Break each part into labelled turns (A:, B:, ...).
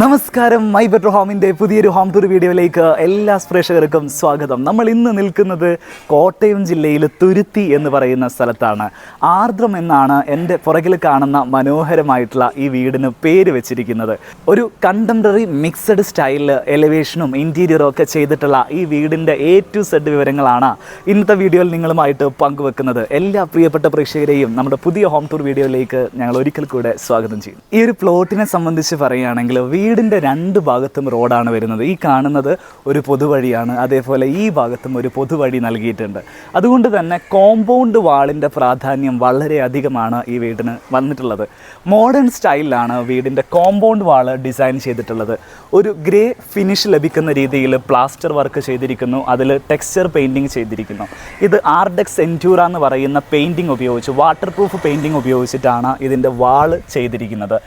A: നമസ്കാരം, my better ഹോമിൻ്റെ പുതിയൊരു home tour വീഡിയോയിലേക്ക് എല്ലാ പ്രേക്ഷകർക്കും സ്വാഗതം. നമ്മൾ ഇന്ന് നിൽക്കുന്നത് കോട്ടയം ജില്ലയിൽ തുരുത്തി എന്ന് പറയുന്ന സ്ഥലത്താണ്. ആർദ്രം എന്നാണ് എൻ്റെ പുറകിൽ കാണുന്ന മനോഹരമായിട്ടുള്ള ഈ വീടിന് പേര് വെച്ചിരിക്കുന്നത്. ഒരു കണ്ടംപററി മിക്സഡ് സ്റ്റൈലിൽ എലിവേഷനും ഇൻറ്റീരിയറും ഒക്കെ ചെയ്തിട്ടുള്ള ഈ വീടിൻ്റെ A to Z വിവരങ്ങളാണ് ഇന്നത്തെ വീഡിയോയിൽ നിങ്ങളുമായിട്ട് പങ്കുവെക്കുന്നത്. എല്ലാ പ്രിയപ്പെട്ട പ്രേക്ഷകരെയും നമ്മുടെ പുതിയ ഹോം ടൂർ വീഡിയോയിലേക്ക് ഞങ്ങൾ ഒരിക്കൽ കൂടെ സ്വാഗതം ചെയ്യും. ഈ ഒരു പ്ലോട്ടിനെ സംബന്ധിച്ച് പറയുകയാണെങ്കിൽ വീടിൻ്റെ രണ്ട് ഭാഗത്തും റോഡാണ് വരുന്നത്. ഈ കാണുന്നത് ഒരു പൊതുവഴിയാണ്, അതേപോലെ ഈ ഭാഗത്തും ഒരു പൊതുവഴി നൽകിയിട്ടുണ്ട്. അതുകൊണ്ട് തന്നെ കോമ്പൗണ്ട് വാളിൻ്റെ പ്രാധാന്യം വളരെയധികമാണ് ഈ വീടിന് വന്നിട്ടുള്ളത്. മോഡേൺ സ്റ്റൈലിലാണ് വീടിൻ്റെ കോമ്പൗണ്ട് വാള് ഡിസൈൻ ചെയ്തിട്ടുള്ളത്. ഒരു ഗ്രേ ഫിനിഷ് ലഭിക്കുന്ന രീതിയിൽ പ്ലാസ്റ്റർ വർക്ക് ചെയ്തിരിക്കുന്നു, അതിൽ ടെക്സ്ചർ പെയിൻറ്റിങ് ചെയ്തിരിക്കുന്നു. ഇത് ആർഡെക്സ് എൻറ്റൂറ എന്ന് പറയുന്ന പെയിൻറ്റിങ് ഉപയോഗിച്ച്, വാട്ടർ പ്രൂഫ് പെയിൻറ്റിങ് ഉപയോഗിച്ചിട്ടാണ് ഇതിൻ്റെ വാള് ചെയ്തിരിക്കുന്നത്.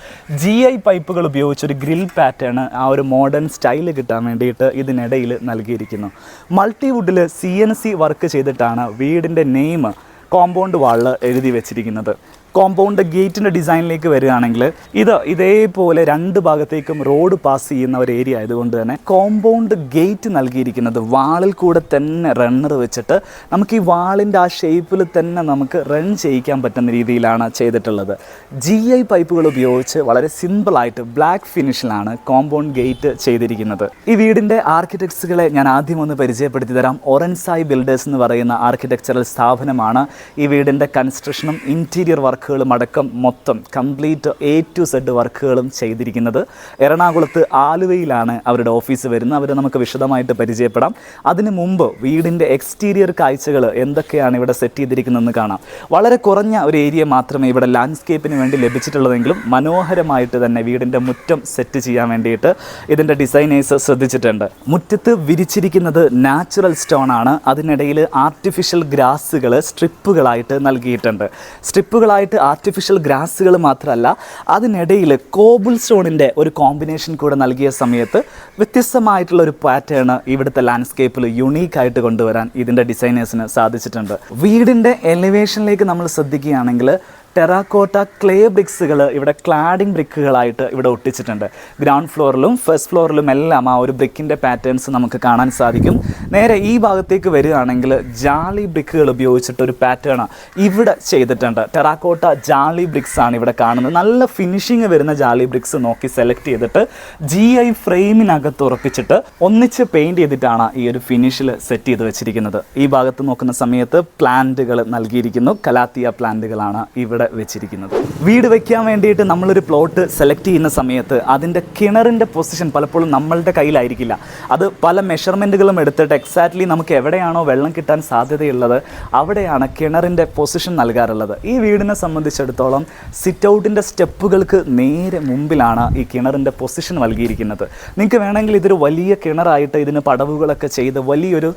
A: GI പൈപ്പുകൾ ഉപയോഗിച്ചൊരു ഗ്രിൽ പാറ്റേൺ ആ ഒരു മോഡേൺ സ്റ്റൈൽ കിട്ടാൻ വേണ്ടിയിട്ട് ഇതിനിടയിൽ നൽകിയിരിക്കുന്നു. മൾട്ടിവുഡിൽ CNC വർക്ക് ചെയ്തിട്ടാണ് വീടിൻ്റെ നെയിം കോമ്പൗണ്ട് വാളിൽ എഴുതി വെച്ചിരിക്കുന്നത്. കോമ്പൗണ്ട് ഗേറ്റിൻ്റെ ഡിസൈനിലേക്ക് വരികയാണെങ്കിൽ ഇതേപോലെ രണ്ട് ഭാഗത്തേക്കും റോഡ് പാസ് ചെയ്യുന്ന ഒരു ഏരിയ ആയതുകൊണ്ട് തന്നെ കോമ്പൗണ്ട് ഗേറ്റ് നൽകിയിരിക്കുന്നത് വാളിൽ കൂടെ തന്നെ റണ്ണർ വെച്ചിട്ട് നമുക്ക് ഈ വാളിൻ്റെ ആ ഷേപ്പിൽ തന്നെ നമുക്ക് റൺ ചെയ്യിക്കാൻ പറ്റുന്ന രീതിയിലാണ് ചെയ്തിട്ടുള്ളത്. GI പൈപ്പുകൾ ഉപയോഗിച്ച് വളരെ സിമ്പിളായിട്ട് ബ്ലാക്ക് ഫിനിഷിലാണ് കോമ്പൗണ്ട് ഗേറ്റ് ചെയ്തിരിക്കുന്നത്. ഈ വീടിൻ്റെ ആർക്കിടെക്ട്സുകളെ ഞാൻ ആദ്യം ഒന്ന് പരിചയപ്പെടുത്തി തരാം. ഒറൻസായി ബിൽഡേഴ്സ് എന്ന് പറയുന്ന ആർക്കിടെക്ചറൽ സ്ഥാപനമാണ് ഈ വീടിൻ്റെ കൺസ്ട്രക്ഷനും ഇൻറ്റീരിയർ വർക്കുകളും അടക്കം മൊത്തം കംപ്ലീറ്റ് A to Z വർക്കുകളും ചെയ്തിരിക്കുന്നത്. എറണാകുളത്ത് ആലുവയിലാണ് അവരുടെ ഓഫീസ് വരുന്നത്. അവരെ നമുക്ക് വിശദമായിട്ട് പരിചയപ്പെടാം. അതിനു മുമ്പ് വീടിൻ്റെ എക്സ്റ്റീരിയർ കാഴ്ചകൾ എന്തൊക്കെയാണ് ഇവിടെ സെറ്റ് ചെയ്തിരിക്കുന്നതെന്ന് കാണാം. വളരെ കുറഞ്ഞ ഒരു ഏരിയ മാത്രമേ ഇവിടെ ലാൻഡ്സ്കേപ്പിന് വേണ്ടി ലഭിച്ചിട്ടുള്ളതെങ്കിലും മനോഹരമായിട്ട് തന്നെ വീടിൻ്റെ മുറ്റം സെറ്റ് ചെയ്യാൻ വേണ്ടിയിട്ട് ഇതിൻ്റെ ഡിസൈനേഴ്സ് ശ്രദ്ധിച്ചിട്ടുണ്ട്. മുറ്റത്ത് വിരിച്ചിരിക്കുന്നത് നാച്ചുറൽ സ്റ്റോൺ ആണ്. അതിനിടയിൽ ആർട്ടിഫിഷ്യൽ ഗ്രാസുകൾ സ്ട്രിപ്പുകളായിട്ട് നൽകിയിട്ടുണ്ട്. സ്ട്രിപ്പുകളായിട്ട് ആർട്ടിഫിഷ്യൽ ഗ്രാസുകൾ മാത്രമല്ല, അതിനിടയിൽ കോബിൾ സ്റ്റോണിൻ്റെ ഒരു കോമ്പിനേഷൻ കൂടെ നൽകിയ സമയത്ത് വ്യത്യസ്തമായിട്ടുള്ള ഒരു പാറ്റേൺ ഇവിടുത്തെ ലാൻഡ്സ്കേപ്പിൽ യുണീക്കായിട്ട് കൊണ്ടുവരാൻ ഇതിൻ്റെ ഡിസൈനേഴ്സിന് സാധിച്ചിട്ടുണ്ട്. വീടിൻ്റെ എലിവേഷനിലേക്ക് നമ്മൾ ശ്രദ്ധിക്കുകയാണെങ്കിൽ ടെറാക്കോട്ട ക്ലേ ബ്രിക്സുകൾ ഇവിടെ ക്ലാഡിംഗ് ബ്രിക്കുകളായിട്ട് ഇവിടെ ഒട്ടിച്ചിട്ടുണ്ട്. ഗ്രൗണ്ട് ഫ്ലോറിലും ഫസ്റ്റ് ഫ്ലോറിലും എല്ലാം ആ ഒരു ബ്രിക്കിൻ്റെ പാറ്റേൺസ് നമുക്ക് കാണാൻ സാധിക്കും. നേരെ ഈ ഭാഗത്തേക്ക് വരികയാണെങ്കിൽ ജാലി ബ്രിക്കുകൾ ഉപയോഗിച്ചിട്ടൊരു പാറ്റേൺ ഇവിടെ ചെയ്തിട്ടുണ്ട്. ടെറാക്കോട്ട ജാലി ബ്രിക്സ് ആണ് ഇവിടെ കാണുന്നത്. നല്ല ഫിനിഷിങ് വരുന്ന ജാലി ബ്രിക്സ് നോക്കി സെലക്ട് ചെയ്തിട്ട് GI ഫ്രെയിമിനകത്ത് ഉറപ്പിച്ചിട്ട് ഒന്നിച്ച് പെയിൻറ് ചെയ്തിട്ടാണ് ഈ ഒരു ഫിനിഷിൽ സെറ്റ് ചെയ്ത് വെച്ചിരിക്കുന്നത്. ഈ ഭാഗത്ത് നോക്കുന്ന സമയത്ത് പ്ലാന്റുകൾ നൽകിയിരിക്കുന്നു. കലാത്തിയ പ്ലാന്റുകളാണ് ഇവിടെ വെച്ചിരിക്കുന്നത്. വീട് വെക്കാൻ വേണ്ടിയിട്ട് നമ്മളൊരു പ്ലോട്ട് സെലക്ട് ചെയ്യുന്ന സമയത്ത് അതിൻ്റെ കിണറിൻ്റെ പൊസിഷൻ പലപ്പോഴും നമ്മളുടെ കയ്യിലായിരിക്കില്ല. അത് പല മെഷർമെൻറ്റുകളും എടുത്തിട്ട് എക്സാക്ട്ലി നമുക്ക് എവിടെയാണോ വെള്ളം കിട്ടാൻ സാധ്യതയുള്ളത് അവിടെയാണ് കിണറിൻ്റെ പൊസിഷൻ നൽകാറുള്ളത്. ഈ വീടിനെ സംബന്ധിച്ചിടത്തോളം സിറ്റ് ഔട്ടിൻ്റെ സ്റ്റെപ്പുകൾക്ക് നേരെ മുമ്പിലാണ് ഈ കിണറിൻ്റെ പൊസിഷൻ നൽകിയിരിക്കുന്നത്. നിങ്ങൾക്ക് വേണമെങ്കിൽ ഇതൊരു വലിയ കിണറായിട്ട് ഇതിന് പടവുകളൊക്കെ ചെയ്ത് വലിയൊരു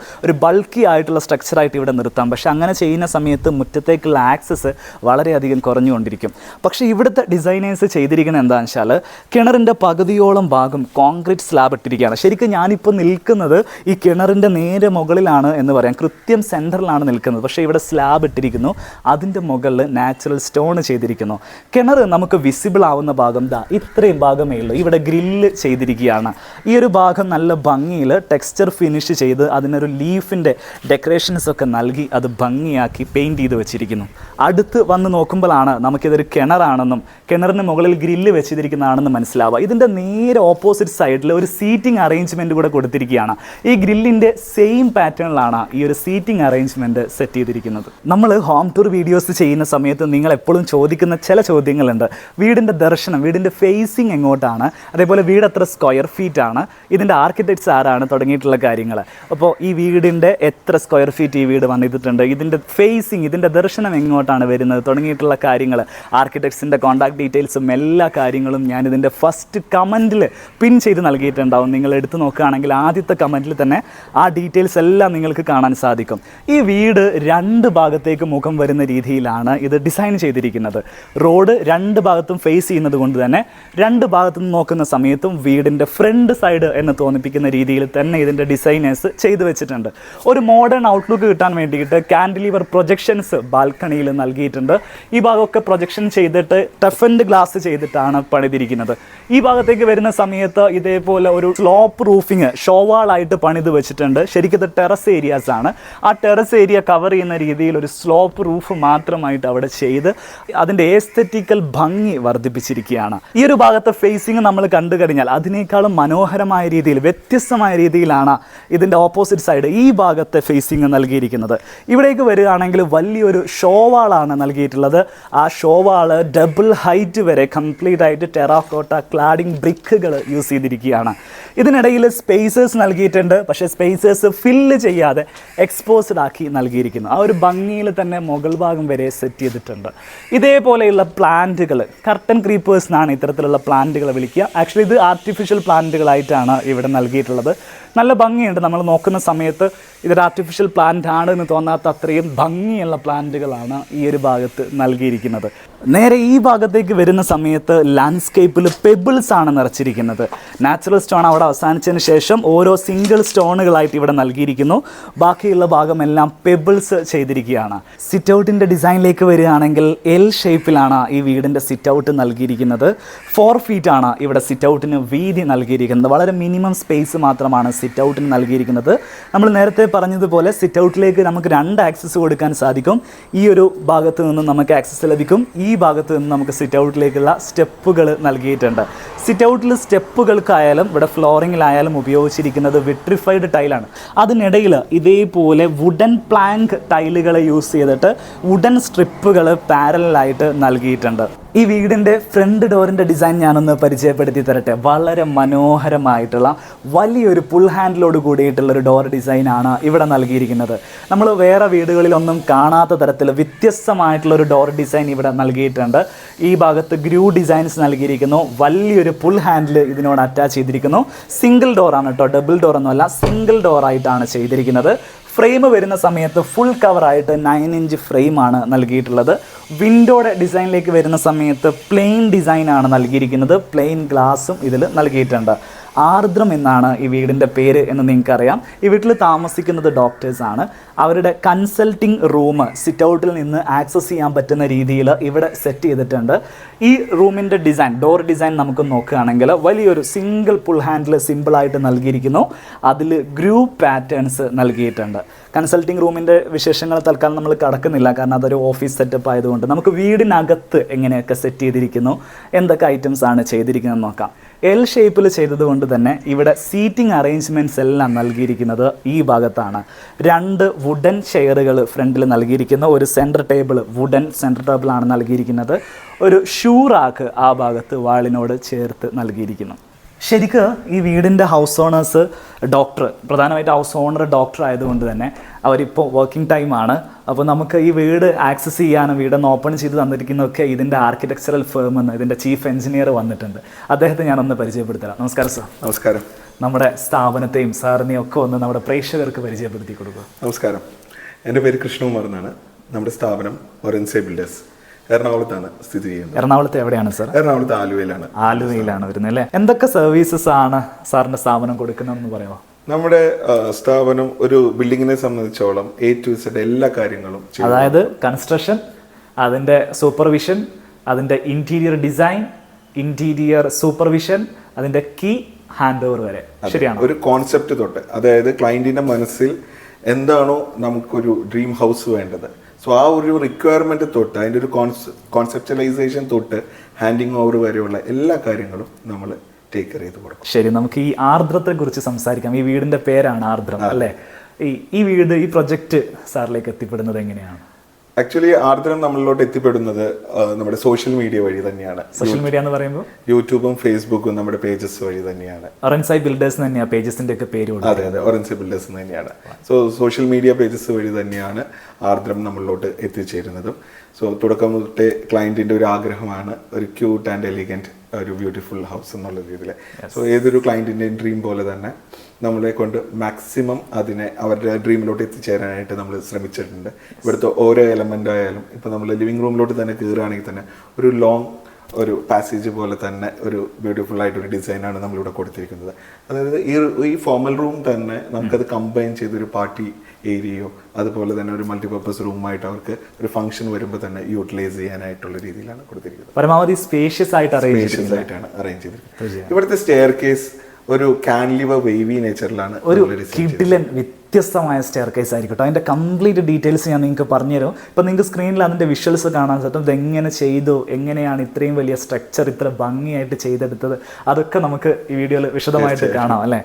A: ബൾക്കി ആയിട്ടുള്ള സ്ട്രക്ചറായിട്ട് ഇവിടെ നിർത്താം. പക്ഷേ അങ്ങനെ ചെയ്യുന്ന സമയത്ത് മുറ്റത്തേക്കുള്ള ആക്സസ് വളരെയധികം കുറഞ്ഞുകൊണ്ടിരിക്കും. പക്ഷേ ഇവിടുത്തെ ഡിസൈനേഴ്സ് ചെയ്തിരിക്കുന്നത് എന്താണെന്ന് വെച്ചാൽ കിണറിൻ്റെ പകുതിയോളം ഭാഗം കോൺക്രീറ്റ് സ്ലാബ് ഇട്ടിരിക്കുകയാണ്. ശരിക്കും ഞാനിപ്പോൾ നിൽക്കുന്നത് ഈ കിണറിൻ്റെ നേരെ മുകളിലാണ് എന്ന് പറയാം. കൃത്യം സെൻറ്ററിലാണ് നിൽക്കുന്നത്. പക്ഷേ ഇവിടെ സ്ലാബ് ഇട്ടിരിക്കുന്നു. അതിൻ്റെ മുകളിൽ നാച്ചുറൽ സ്റ്റോൺ ചെയ്തിരിക്കുന്നു. കിണർ നമുക്ക് വിസിബിൾ ആവുന്ന ഭാഗം ഇത്രയും ഭാഗമേ ഉള്ളൂ. ഇവിടെ ഗ്രില്ല് ചെയ്തിരിക്കുകയാണ്. ഈ ഒരു ഭാഗം നല്ല ഭംഗിയിൽ ടെക്സ്ചർ ഫിനിഷ് ചെയ്ത് അതിനൊരു ലീഫിൻ്റെ ഡെക്കറേഷൻസ് ഒക്കെ നൽകി അത് ഭംഗിയാക്കി പെയിൻറ്റ് ചെയ്ത് വെച്ചിരിക്കുന്നു. അടുത്ത് വന്ന് നോക്കുമ്പോൾ ആണ് നമുക്കിതൊരു കിണറാണെന്നും കിണറിന് മുകളിൽ ഗ്രില്ല് വെച്ചിരിക്കുന്നതാണെന്ന് മനസ്സിലാവുക. ഇതിൻ്റെ നേരെ ഓപ്പോസിറ്റ് സൈഡിൽ ഒരു സീറ്റിംഗ് അറേഞ്ച്മെൻറ്റ് കൂടെ കൊടുത്തിരിക്കുകയാണ്. ഈ ഗ്രില്ലിൻ്റെ സെയിം പാറ്റേണിലാണ് ഈ ഒരു സീറ്റിംഗ് അറേഞ്ച്മെൻറ്റ് സെറ്റ് ചെയ്തിരിക്കുന്നത്. നമ്മൾ ഹോം ടൂർ വീഡിയോസ് ചെയ്യുന്ന സമയത്ത് നിങ്ങൾ എപ്പോഴും ചോദിക്കുന്ന ചില ചോദ്യങ്ങളുണ്ട്. വീടിൻ്റെ ദർശനം, വീടിൻ്റെ ഫേസിങ് എങ്ങോട്ടാണ്, അതേപോലെ വീട് എത്ര സ്ക്വയർ ഫീറ്റ് ആണ്, ഇതിൻ്റെ ആർക്കിടെക്ട്സ് ആരാണ്, തുടങ്ങിയിട്ടുള്ള കാര്യങ്ങൾ. അപ്പോൾ ഈ വീടിൻ്റെ എത്ര സ്ക്വയർ ഫീറ്റ് ഈ വീട് വന്നിട്ടുണ്ട്, ഇതിൻ്റെ ഫേസിങ്, ഇതിൻ്റെ ദർശനം എങ്ങോട്ടാണ് വരുന്നത്, തുടങ്ങിയിട്ടുള്ള കാര്യങ്ങൾ, ആർക്കിടെക്ട്സിൻ്റെ കോൺടാക്ട് ഡീറ്റെയിൽസും എല്ലാ കാര്യങ്ങളും ഞാനിതിൻ്റെ ഫസ്റ്റ് കമൻറ്റിൽ പിൻ ചെയ്ത് നൽകിയിട്ടുണ്ടാവും. നിങ്ങൾ എടുത്തു നോക്കുകയാണെങ്കിൽ ആദ്യത്തെ കമൻറ്റിൽ തന്നെ ആ ഡീറ്റെയിൽസ് എല്ലാം നിങ്ങൾക്ക് കാണാൻ സാധിക്കും. ഈ വീട് രണ്ട് ഭാഗത്തേക്ക് മുഖം വരുന്ന രീതിയിലാണ് ഇത് ഡിസൈൻ ചെയ്തിരിക്കുന്നത്. റോഡ് രണ്ട് ഭാഗത്തും ഫേസ് ചെയ്യുന്നത് കൊണ്ട് തന്നെ രണ്ട് ഭാഗത്തു നിന്ന് നോക്കുന്ന സമയത്തും വീടിൻ്റെ ഫ്രണ്ട് സൈഡ് എന്ന് തോന്നിപ്പിക്കുന്ന രീതിയിൽ തന്നെ ഇതിൻ്റെ ഡിസൈനേഴ്സ് ചെയ്തു വെച്ചിട്ടുണ്ട്. ഒരു മോഡേൺ ഔട്ട്ലുക്ക് കിട്ടാൻ വേണ്ടിയിട്ട് കാൻഡിലിവർ പ്രൊജക്ഷൻസ് ബാൽക്കണിയിൽ നൽകിയിട്ടുണ്ട്. ഈ ഭാഗമൊക്കെ പ്രൊജക്ഷൻ ചെയ്തിട്ട് ടഫൻഡ് ഗ്ലാസ് ചെയ്തിട്ടാണ് പണിതിരിക്കുന്നത്. ഈ ഭാഗത്തേക്ക് വരുന്ന സമയത്ത് ഇതേപോലെ ഒരു സ്ലോപ്പ് റൂഫിങ് ഷോവാളായിട്ട് പണിത് വെച്ചിട്ടുണ്ട്. ശരിക്കും ഇത് ടെറസ് ഏരിയാസ് ആണ്. ആ ടെറസ് ഏരിയ കവർ ചെയ്യുന്ന രീതിയിൽ ഒരു സ്ലോപ്പ് റൂഫ് മാത്രമായിട്ട് അവിടെ ചെയ്ത് അതിൻ്റെ ഏസ്തെറ്റിക്കൽ ഭംഗി വർദ്ധിപ്പിച്ചിരിക്കുകയാണ്. ഈ ഒരു ഭാഗത്തെ ഫേസിങ് നമ്മൾ കണ്ടു കഴിഞ്ഞാൽ അതിനേക്കാളും മനോഹരമായ രീതിയിൽ, വ്യത്യസ്തമായ രീതിയിലാണ് ഇതിൻ്റെ ഓപ്പോസിറ്റ് സൈഡ് ഈ ഭാഗത്തെ ഫേസിങ് നൽകിയിരിക്കുന്നത്. ഇവിടേക്ക് വരികയാണെങ്കിൽ വലിയൊരു ഷോവാളാണ് നൽകിയിട്ടുള്ളത്. ആ ഷോവാള് ഡബിൾ ഹൈറ്റ് വരെ കംപ്ലീറ്റ് ആയിട്ട് ടെറാക്കോട്ട ക്ലാഡിംഗ് ബ്രിക്കുകൾ യൂസ് ചെയ്തിരിക്കുകയാണ്. ഇതിനിടയിൽ സ്പേസേഴ്സ് നൽകിയിട്ടുണ്ട്. പക്ഷേ സ്പേസേഴ്സ് ഫില്ല് ചെയ്യാതെ എക്സ്പോസ്ഡ് ആക്കി നൽകിയിരിക്കുന്നു. ആ ഒരു ഭംഗിയിൽ തന്നെ മുകൾ ഭാഗം വരെ സെറ്റ് ചെയ്തിട്ടുണ്ട്. ഇതേപോലെയുള്ള പ്ലാന്റുകൾ, കർട്ടൻ ക്രീപ്പേഴ്സ് എന്നാണ് ഇത്തരത്തിലുള്ള പ്ലാന്റുകൾ വിളിക്കുക. ആക്ച്വലി ഇത് ആർട്ടിഫിഷ്യൽ പ്ലാന്റുകളായിട്ടാണ് ഇവിടെ നൽകിയിട്ടുള്ളത്. നല്ല ഭംഗിയുണ്ട്. നമ്മൾ നോക്കുന്ന സമയത്ത് ഇതൊരു ആർട്ടിഫിഷ്യൽ പ്ലാന്റ് ആണ് എന്ന് തോന്നാത്ത അത്രയും ഭംഗിയുള്ള പ്ലാന്റുകളാണ് ഈ ഒരു ഭാഗത്ത് നൽകിയിരിക്കുന്നത്. നേരെ ഈ ഭാഗത്തേക്ക് വരുന്ന സമയത്ത് ലാൻഡ്സ്കേപ്പിൽ പെബിൾസ് ആണ് നിറച്ചിരിക്കുന്നത്. നാച്ചുറൽ സ്റ്റോൺ അവിടെ അവസാനിച്ചതിന് ശേഷം ഓരോ സിംഗിൾ സ്റ്റോണുകളായിട്ട് ഇവിടെ നൽകിയിരിക്കുന്നു. ബാക്കിയുള്ള ഭാഗമെല്ലാം പെബിൾസ് ചെയ്തിരിക്കുകയാണ്. സിറ്റ് ഔട്ടിൻ്റെ ഡിസൈനിലേക്ക് വരികയാണെങ്കിൽ എൽ ഷേപ്പിലാണ് ഈ വീടിൻ്റെ സിറ്റ് ഔട്ട് നൽകിയിരിക്കുന്നത്. 4 feet ആണ് ഇവിടെ സിറ്റ് ഔട്ടിന് വീതി നൽകിയിരിക്കുന്നത്. വളരെ മിനിമം സ്പേസ് മാത്രമാണ് സിറ്റ് ഔട്ടിന് നൽകിയിരിക്കുന്നത്. നമ്മൾ നേരത്തെ പറഞ്ഞതുപോലെ സിറ്റ് ഔട്ടിലേക്ക് നമുക്ക് 2 ആക്സസ് കൊടുക്കാൻ സാധിക്കും. ഈ ഒരു ഭാഗത്ത് നിന്ന് നമുക്ക് ആക്സസ് ലഭിക്കും. ഈ ഭാഗത്ത് നിന്ന് നമുക്ക് സിറ്റ് ഔട്ടിലേക്കുള്ള സ്റ്റെപ്പുകൾ നൽകിയിട്ടുണ്ട്. സിറ്റ് ഔട്ടിൽ സ്റ്റെപ്പുകൾക്കായാലും ഇവിടെ ഫ്ലോറിങ്ങിലായാലും ഉപയോഗിച്ചിരിക്കുന്നത് വിട്രിഫൈഡ് ടൈലാണ്. അതിനിടയിൽ ഇതേപോലെ വുഡൻ പ്ലാങ്ക് ടൈലുകൾ യൂസ് ചെയ്തിട്ട് വുഡൻ സ്ട്രിപ്പുകൾ പാരലായിട്ട് നൽകിയിട്ടുണ്ട്. ഈ വീടിൻ്റെ ഫ്രണ്ട് ഡോറിൻ്റെ ഡിസൈൻ ഞാനൊന്ന് പരിചയപ്പെടുത്തി തരട്ടെ. വളരെ മനോഹരമായിട്ടുള്ള വലിയൊരു പുൾ ഹാൻഡിലോട് കൂടിയിട്ടുള്ളൊരു ഡോർ ഡിസൈനാണ് ഇവിടെ നൽകിയിരിക്കുന്നത്. നമ്മൾ വേറെ വീടുകളിലൊന്നും കാണാത്ത തരത്തിൽ വ്യത്യസ്തമായിട്ടുള്ളൊരു ഡോർ ഡിസൈൻ ഇവിടെ നൽകിയിട്ടുണ്ട്. ഈ ഭാഗത്ത് ഗ്രൂ ഡിസൈൻസ് നൽകിയിരിക്കുന്നു. വലിയൊരു പുൾ ഹാൻഡിൽ ഇതിനോട് അറ്റാച്ച് ചെയ്തിരിക്കുന്നു. സിംഗിൾ ഡോറാണ് കേട്ടോ, ഡബിൾ ഡോറൊന്നുമല്ല, സിംഗിൾ ഡോറായിട്ടാണ് ചെയ്തിരിക്കുന്നത്. ഫ്രെയിം വരുന്ന സമയത്ത് ഫുൾ കവറായിട്ട് 9 inch ഫ്രെയിമാണ് നൽകിയിട്ടുള്ളത്. വിൻഡോയുടെ ഡിസൈനിലേക്ക് വരുന്ന സമയത്ത് പ്ലെയിൻ ഡിസൈനാണ് നൽകിയിരിക്കുന്നത്. പ്ലെയിൻ ഗ്ലാസും ഇതിൽ നൽകിയിട്ടുണ്ട്. ആർദ്രം എന്നാണ് ഈ വീടിൻ്റെ പേര് എന്ന് നിങ്ങൾക്കറിയാം. ഈ വീട്ടിൽ താമസിക്കുന്നത് ഡോക്ടേഴ്സാണ്. അവരുടെ കൺസൾട്ടിങ് റൂം സിറ്റ് ഔട്ടിൽ നിന്ന് ആക്സസ് ചെയ്യാൻ പറ്റുന്ന രീതിയിൽ ഇവിടെ സെറ്റ് ചെയ്തിട്ടുണ്ട്. ഈ റൂമിൻ്റെ ഡിസൈൻ, ഡോർ ഡിസൈൻ നമുക്ക് നോക്കുകയാണെങ്കിൽ വലിയൊരു സിംഗിൾ പുൾ ഹാൻഡിൽ സിമ്പിളായിട്ട് നൽകിയിരിക്കുന്നു. അതിൽ ഗ്രൂപ്പ് പാറ്റേൺസ് നൽകിയിട്ടുണ്ട്. കൺസൾട്ടിങ് റൂമിൻ്റെ വിശേഷങ്ങൾ തൽക്കാലം നമ്മൾ കടക്കുന്നില്ല, കാരണം അതൊരു ഓഫീസ് സെറ്റപ്പ് ആയതുകൊണ്ട്. നമുക്ക് വീടിനകത്ത് എങ്ങനെയൊക്കെ സെറ്റ് ചെയ്തിരിക്കുന്നു, എന്തൊക്കെ ഐറ്റംസ് ആണ് ചെയ്തിരിക്കുന്നത് നോക്കാം. എൽ ഷേപ്പിൽ ചെയ്തതുകൊണ്ട് തന്നെ ഇവിടെ സീറ്റിംഗ് അറേഞ്ച്മെൻറ്റ്സ് എല്ലാം നൽകിയിരിക്കുന്നത് ഈ ഭാഗത്താണ്. 2 വുഡൻ ചെയറുകൾ ഫ്രണ്ടിൽ നൽകിയിരിക്കുന്നു. ഒരു സെൻറ്റർ ടേബിൾ, വുഡൻ സെൻറ്റർ ടേബിളാണ് നൽകിയിരിക്കുന്നത്. ഒരു ഷൂ റാക്ക് ആ ഭാഗത്ത് വാളിനോട് ചേർത്ത് നൽകിയിരിക്കുന്നു. ശരിക്ക് ഈ വീടിൻ്റെ ഹൗസ് ഓണേഴ്സ് പ്രധാനമായിട്ട് ഹൗസ് ഓണർ ഡോക്ടർ ആയതുകൊണ്ട് തന്നെ അവരിപ്പോൾ വർക്കിംഗ് ടൈമാണ്. അപ്പോൾ നമുക്ക് ഈ വീട് ആക്സസ് ചെയ്യാനും വീടൊന്ന് ഓപ്പൺ ചെയ്ത് തന്നിരിക്കുന്നതൊക്കെ ഇതിൻ്റെ ആർക്കിടെക്ചറൽ ഫേം എന്ന് ഇതിൻ്റെ ചീഫ് എഞ്ചിനീയർ വന്നിട്ടുണ്ട്. അദ്ദേഹത്തെ ഞാനൊന്ന് പരിചയപ്പെടുത്തരാം. നമസ്കാരം സാർ.
B: നമസ്കാരം.
A: നമ്മുടെ സ്ഥാപനത്തെയും സാറിനെയും ഒക്കെ ഒന്ന് നമ്മുടെ പ്രേക്ഷകർക്ക് പരിചയപ്പെടുത്തി കൊടുക്കുക.
B: നമസ്കാരം. എൻ്റെ പേര് കൃഷ്ണകുമാർ എന്നാണ്. നമ്മുടെ സ്ഥാപനം ഒറൻസെ ബിൽഡേഴ്സ് എറണാകുളത്താണ് സ്ഥിതി ചെയ്യുന്നത്.
A: എറണാകുളത്ത് എവിടെയാണ് സാർ?
B: എറണാകുളത്ത് ആലുവയിലാണ്.
A: ആലുവയിലാണ് വരുന്നത് അല്ലേ? എന്തൊക്കെ സർവീസസ് ആണ് സാറിൻ്റെ സ്ഥാപനം കൊടുക്കുന്നതെന്ന് പറയാമോ?
B: നമ്മുടെ സ്ഥാപനം ഒരു ബിൽഡിങ്ങിനെ സംബന്ധിച്ചോളം A to Z എല്ലാ കാര്യങ്ങളും,
A: അതായത് കൺസ്ട്രക്ഷൻ, അതിൻ്റെ സൂപ്പർവിഷൻ, അതിൻ്റെ ഇൻറ്റീരിയർ ഡിസൈൻ, ഇൻറ്റീരിയർ സൂപ്പർവിഷൻ, അതിൻ്റെ കീ ഹാൻഡ് ഓവർ വരെ. ശരിയാണ്.
B: ഒരു കോൺസെപ്റ്റ് തൊട്ട്, അതായത് ക്ലയന്റിന്റെ മനസ്സിൽ എന്താണോ നമുക്കൊരു ഡ്രീം ഹൗസ് വേണ്ടത്, സോ ആ ഒരു റിക്വയർമെന്റ് തൊട്ട് അതിൻ്റെ ഒരു കോൺസെപ്റ്റലൈസേഷൻ തൊട്ട് ഹാൻഡിങ് ഓവർ വരെയുള്ള എല്ലാ കാര്യങ്ങളും നമ്മൾ ടേക്ക് കെയർ ചെയ്ത് കൊടുക്കും.
A: ശരി, നമുക്ക് ഈ ആർദ്രത്തെ കുറിച്ച് സംസാരിക്കാം. ഈ വീടിന്റെ പേരാണ് ആർദ്രം അല്ലേ? ഈ വീട്, ഈ പ്രൊജക്ട് സാറിലേക്ക് എത്തിപ്പെടുന്നത് എങ്ങനെയാണ്?
B: ആക്ച്വലി ആർദ്രം നമ്മളിലോട്ട് എത്തിപ്പെടുന്നത് നമ്മുടെ സോഷ്യൽ മീഡിയ വഴി തന്നെയാണ്.
A: സോഷ്യൽ മീഡിയ എന്ന് പറയുമ്പോൾ
B: യൂട്യൂബും ഫേസ്ബുക്കും നമ്മുടെ പേജസ് വഴി തന്നെയാണ്.
A: ഒറൻസൈ ബിൽഡേഴ്സ് തന്നെയാണ് പേജസിന്റെ ഒക്കെ പേര്.
B: അതെ, ഒറൻസൈ ബിൽഡേഴ്സ് തന്നെയാണ്. സോ സോഷ്യൽ മീഡിയ പേജസ് വഴി തന്നെയാണ് ആർദ്രം നമ്മളിലോട്ട് എത്തിച്ചേരുന്നതും. സോ തുടക്കം തൊട്ടേ ക്ലയന്റിന്റെ ഒരു ആഗ്രഹമാണ് ഒരു ക്യൂട്ട് ആൻഡ് എലിഗന്റ് ഒരു ബ്യൂട്ടിഫുൾ ഹൗസ് എന്നുള്ള രീതിയിൽ. സോ ഏതൊരു ക്ലയന്റിന്റെയും ഡ്രീം പോലെ തന്നെ നമ്മളെ കൊണ്ട് മാക്സിമം അതിനെ അവരുടെ ഡ്രീമിലോട്ട് എത്തിച്ചേരാനായിട്ട് നമ്മൾ ശ്രമിച്ചിട്ടുണ്ട്. ഇവിടുത്തെ ഓരോ എലമെന്റ് ആയാലും ഇപ്പൊ നമ്മൾ ലിവിംഗ് റൂമിലോട്ട് തന്നെ കയറുകയാണെങ്കിൽ തന്നെ ഒരു ലോങ് ഒരു പാസേജ് പോലെ തന്നെ ഒരു ബ്യൂട്ടിഫുൾ ആയിട്ടൊരു ഡിസൈനാണ് നമ്മളിവിടെ കൊടുത്തിരിക്കുന്നത്. അതായത് ഈ ഫോർമൽ റൂം തന്നെ നമുക്കത് കമ്പൈൻ ചെയ്തൊരു പാർട്ടി ഏരിയയോ അതുപോലെ തന്നെ ഒരു മൾട്ടിപർപ്പസ് റൂമായിട്ട് അവർക്ക് ഒരു ഫംഗ്ഷൻ വരുമ്പോൾ തന്നെ യൂട്ടിലൈസ് ചെയ്യാനായിട്ടുള്ള രീതിയിലാണ് കൊടുത്തിരിക്കുന്നത്.
A: പരമാവധി സ്പേഷ്യസ് ആയിട്ടാണ്
B: അറേഞ്ച് ചെയ്തിരിക്കുന്നത്. ഇവിടുത്തെ സ്റ്റെയർ കേസ് ഒരു കാൻലിവർ വേവി നേച്ചറിലാണ്
A: ഒരു കിഡിലൻ വ്യത്യസ്തമായ സ്റ്റെയർ കേസ് ആയിരിക്കും. അതിൻ്റെ കംപ്ലീറ്റ് ഡീറ്റെയിൽസ് ഞാൻ നിങ്ങൾക്ക് പറഞ്ഞുതരും. ഇപ്പം നിങ്ങൾക്ക് സ്ക്രീനിൽ അതിൻ്റെ വിഷ്വൽസ് കാണാൻ പറ്റും. ഇതെങ്ങനെ ചെയ്തു, എങ്ങനെയാണ് ഇത്രയും വലിയ സ്ട്രക്ചർ ഇത്ര ഭംഗിയായിട്ട് ചെയ്തെടുത്തത്, അതൊക്കെ നമുക്ക് ഈ വീഡിയോയിൽ വിശദമായിട്ട് കാണാം അല്ലേ?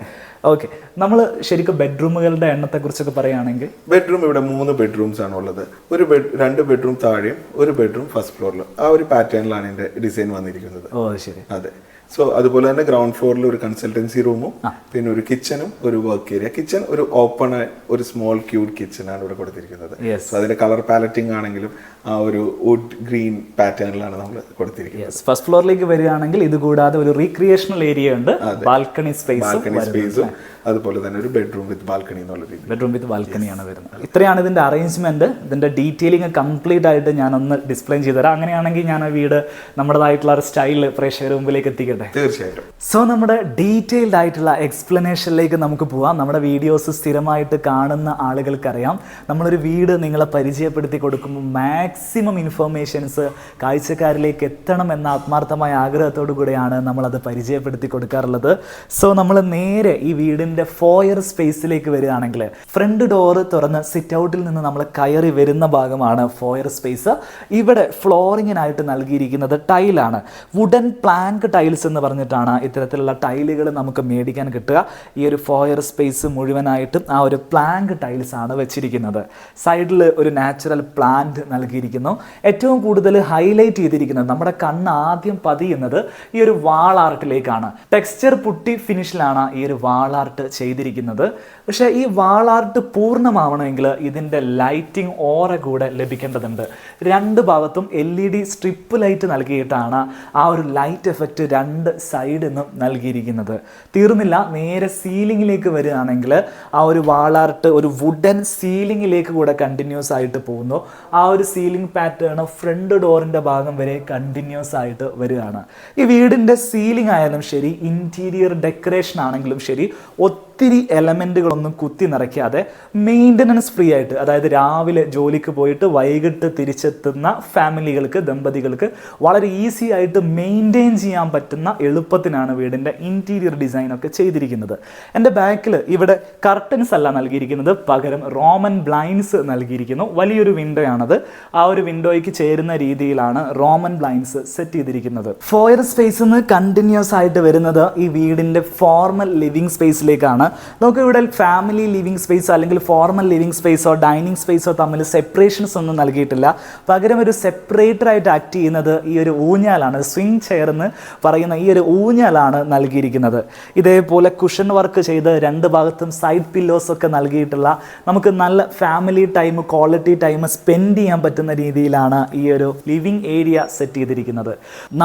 A: ഓക്കെ, നമ്മൾ ശരിക്കും ബെഡ്റൂമുകളുടെ എണ്ണത്തെക്കുറിച്ചൊക്കെ പറയുകയാണെങ്കിൽ
B: ബെഡ്റൂം ഇവിടെ 3 ബെഡ്റൂംസ് ആണ് ഉള്ളത്. 2 ബെഡ്റൂം താഴെയും 1 ബെഡ്റൂം ഫസ്റ്റ് ഫ്ലോറിലും. ആ ഒരു പാറ്റേണിലാണ് ഇതിന്റെ ഡിസൈൻ വന്നിരിക്കുന്നത്.
A: ഓ ശരി.
B: അതെ. സോ അതുപോലെ തന്നെ ഗ്രൗണ്ട് ഫ്ലോറിൽ ഒരു കൺസൾട്ടൻസി റൂമും പിന്നെ ഒരു കിച്ചണും ഒരു വർക്ക് ഏരിയ. കിച്ചൺ ഒരു ഓപ്പൺ ഒരു സ്മോൾ ക്യൂട്ട് കിച്ചൺ ആണ് ഇവിടെ കൊടുത്തിരിക്കുന്നത്. സോ അതിന്റെ കളർ പാലറ്റിംഗ് ആണെങ്കിലും ആ ഒരു വുഡ് ഗ്രീൻ പാറ്റേണിലാണ് നമ്മൾ കൊടുത്തിരിക്കുന്നത്.
A: ഫസ്റ്റ് ഫ്ലോറിലേക്ക് വരികയാണെങ്കിൽ ഇത് കൂടാതെ ഒരു റീക്രിയേഷണൽ ഏരിയ ഉണ്ട്, ബാൽക്കണി സ്പേസും
B: അതുപോലെ തന്നെ ഒരു ബെഡ്റൂം വിത്ത് ബാൽക്കണി എന്നുള്ള രീതി.
A: ബെഡ്റൂം വിത്ത് ബാൽക്കണിയാണ് വരുന്നത്. ഇത്രയാണ് ഇതിന്റെ അറേഞ്ച്മെന്റ്. ഇതിന്റെ ഡീറ്റെയിലിംഗ് കംപ്ലീറ്റ് ആയിട്ട് ഞാനൊന്ന് ഡിസ്പ്ലേ ചെയ്തു തരാം. അങ്ങനെയാണെങ്കിൽ ഞാൻ ആ വീട് നമ്മുടേതായിട്ടുള്ള ഒരു സ്റ്റൈലിൽ പ്രേക്ഷകരുടെ മുമ്പിലേക്ക് എത്തിക്കട്ടെ.
B: തീർച്ചയായിട്ടും.
A: സോ നമ്മുടെ ഡീറ്റെയിൽഡ് ആയിട്ടുള്ള എക്സ്പ്ലനേഷനിലേക്ക് നമുക്ക് പോവാം. നമ്മുടെ വീഡിയോസ് സ്ഥിരമായിട്ട് കാണുന്ന ആളുകൾക്കറിയാം, നമ്മളൊരു വീട് നിങ്ങളെ പരിചയപ്പെടുത്തി കൊടുക്കുമ്പോൾ മാക്സിമം ഇൻഫർമേഷൻസ് കാഴ്ചക്കാരിലേക്ക് എത്തണം എന്ന ആത്മാർത്ഥമായ ആഗ്രഹത്തോടു കൂടെയാണ് നമ്മളത് പരിചയപ്പെടുത്തി കൊടുക്കാറുള്ളത്. സോ നമ്മൾ നേരെ ഈ വീടിൻ്റെ ഫോയർ സ്പേസിലേക്ക് വരികയാണെങ്കിൽ ഫ്രണ്ട് ഡോറ് തുറന്ന് സിറ്റ് ഔട്ടിൽ നിന്ന് നമ്മൾ കയറി വരുന്ന ഭാഗമാണ് ഫോയർ സ്പേസ്. ഇവിടെ ഫ്ലോറിങ്ങിനായിട്ട് നൽകിയിരിക്കുന്നത് ടൈലാണ്. വുഡൻ പ്ലാങ്ക് ടൈൽസ് എന്ന് പറഞ്ഞിട്ടാണ് ഇത്തരത്തിലുള്ള ടൈലുകൾ നമുക്ക് മേടിക്കാൻ കിട്ടുക. ഈ ഒരു ഫോയർ സ്പേസ് മുഴുവനായിട്ടും ആ ഒരു പ്ലാങ്ക് ടൈൽസ് ആണ് വെച്ചിരിക്കുന്നത്. സൈഡിൽ ഒരു നാച്ചുറൽ പ്ലാന്റ് നൽകിയിരിക്കുന്നു. ഏറ്റവും കൂടുതൽ ഹൈലൈറ്റ് ചെയ്തിരിക്കുന്നത് നമ്മുടെ കണ്ണ് ആദ്യം പതിയുന്നത് ഈ ഒരു വാൾ ആർട്ടിലേക്കാണ്. ടെക്സ്ചർ പുട്ടി ഫിനിഷിലാണ് ഈ ഒരു വാൾ ആർട്ട് ചെയ്തിരിക്കുന്നത്. പക്ഷേ ഈ വാൾ ആർട്ട് പൂർണ്ണമാവണമെങ്കിൽ ഇതിൻ്റെ ലൈറ്റിംഗ് ഓറ കൂടെ ലഭിക്കേണ്ടതുണ്ട്. 2 ഭാഗത്തും LED സ്ട്രിപ്പ് ലൈറ്റ് നൽകിയിട്ടാണ് ആ ഒരു ലൈറ്റ് എഫക്റ്റ് 2 സൈഡിൽ നിന്നും നൽകിയിരിക്കുന്നത്. തീർന്നില്ല, നേരെ സീലിംഗിലേക്ക് വരികയാണെങ്കിൽ ആ ഒരു വാൾ ആർട്ട് ഒരു വുഡൻ സീലിംഗിലേക്ക് കൂടെ കണ്ടിന്യൂസ് ആയിട്ട് പോകുന്നു. ആ ഒരു സീലിംഗ് പാറ്റേൺ ഫ്രണ്ട് ഡോറിൻ്റെ ഭാഗം വരെ കണ്ടിന്യൂസ് ആയിട്ട് വരികയാണ്. ഈ വീടിൻ്റെ സീലിംഗ് ആയാലും ശരി, ഇൻറ്റീരിയർ ഡെക്കറേഷൻ ആണെങ്കിലും ശരി, ഒത്തിരി എലമെൻറ്റുകളൊന്നും കുത്തി നിറയ്ക്കാതെ മെയിൻ്റനൻസ് ഫ്രീ ആയിട്ട്, അതായത് രാവിലെ ജോലിക്ക് പോയിട്ട് വൈകിട്ട് തിരിച്ചെത്തുന്ന ഫാമിലികൾക്ക്, ദമ്പതികൾക്ക് വളരെ ഈസി ആയിട്ട് മെയിൻറ്റെയിൻ ചെയ്യാൻ പറ്റുന്ന എളുപ്പത്തിനാണ് വീടിൻ്റെ ഇൻറ്റീരിയർ ഡിസൈനൊക്കെ ചെയ്തിരിക്കുന്നത്. എൻ്റെ ബാക്കിൽ ഇവിടെ കർട്ടൻസ് അല്ല നൽകിയിരിക്കുന്നത്, പകരം റോമൻ ബ്ലൈൻഡ്സ് നൽകിയിരിക്കുന്നു. വലിയൊരു വിൻഡോ ആണത്. ആ ഒരു വിൻഡോയ്ക്ക് ചേരുന്ന രീതിയിലാണ് റോമൻ ബ്ലൈൻഡ്സ് സെറ്റ് ചെയ്തിരിക്കുന്നത്. ഫോയർ സ്പേസിൽ നിന്ന് കണ്ടിന്യൂസ് ആയിട്ട് വരുന്നത് ഈ വീടിൻ്റെ ഫോർമൽ ലിവിംഗ് സ്പേസിലേക്കാണ്. നമുക്ക് ഇവിടെ ഫാമിലി ലിവിംഗ് സ്പേസ് അല്ലെങ്കിൽ ഫോർമൽ ലിവിംഗ് സ്പേസോ ഡൈനിങ് സ്പേസോ തമ്മിൽ സെപ്പറേഷൻസ് ഒന്നും നൽകിയിട്ടില്ല. പകരം ഒരു സെപ്പറേറ്റർ ആയിട്ട് ആക്ട് ചെയ്യുന്നത് ഈ ഒരു ഊഞ്ഞാലാണ്. സ്വിംഗ് ചെയർ എന്ന് പറയുന്ന ഈ ഒരു ഊഞ്ഞാലാണ് നൽകിയിരിക്കുന്നത്. ഇതേപോലെ കുഷൻ വർക്ക് ചെയ്ത് 2 ഭാഗത്തും സൈഡ് പില്ലോസ് ഒക്കെ നൽകിയിട്ടുള്ള നമുക്ക് നല്ല family time, quality time spend ചെയ്യാൻ പറ്റുന്ന രീതിയിലാണ് ഈ ഒരു ലിവിംഗ് ഏരിയ സെറ്റ് ചെയ്തിരിക്കുന്നത്.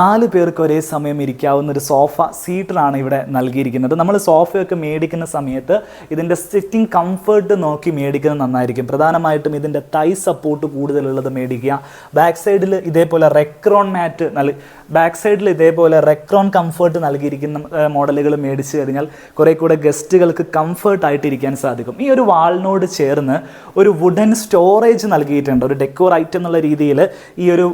A: 4 പേർക്ക് ഒരേ സമയം ഇരിക്കാവുന്ന ഒരു സോഫ സീറ്ററാണ് ഇവിടെ നൽകിയിരിക്കുന്നത്. നമ്മൾ സോഫയൊക്കെ മേടിക്കുന്ന സമയത്ത് ഇതിൻ്റെ സിറ്റിംഗ് കംഫർട്ട് നോക്കി മേടിക്കുന്നത് നന്നായിരിക്കും. പ്രധാനമായിട്ടും ഇതിൻ്റെ തൈ സപ്പോർട്ട് കൂടുതലുള്ളത് മേടിക്കുക. ബാക്ക് സൈഡിൽ ഇതേപോലെ റെക്രോൺ മാറ്റ് ബാക്ക് സൈഡിൽ ഇതേപോലെ റെക്രോൺ കംഫർട്ട് നൽകിയിരിക്കുന്ന മോഡലുകൾ മേടിച്ച് കഴിഞ്ഞാൽ കുറേ കൂടെ ഗസ്റ്റുകൾക്ക് കംഫർട്ടായിട്ട് ഇരിക്കാൻ സാധിക്കും. ഈ ഒരു വാളിനോട് ചേർന്ന് ഒരു വുഡൻ സ്റ്റോറേജ് നൽകിയിട്ടുണ്ട്. ഒരു ഡെക്കോർ ഐറ്റം എന്നുള്ള രീതിയിൽ ഈ ഒരു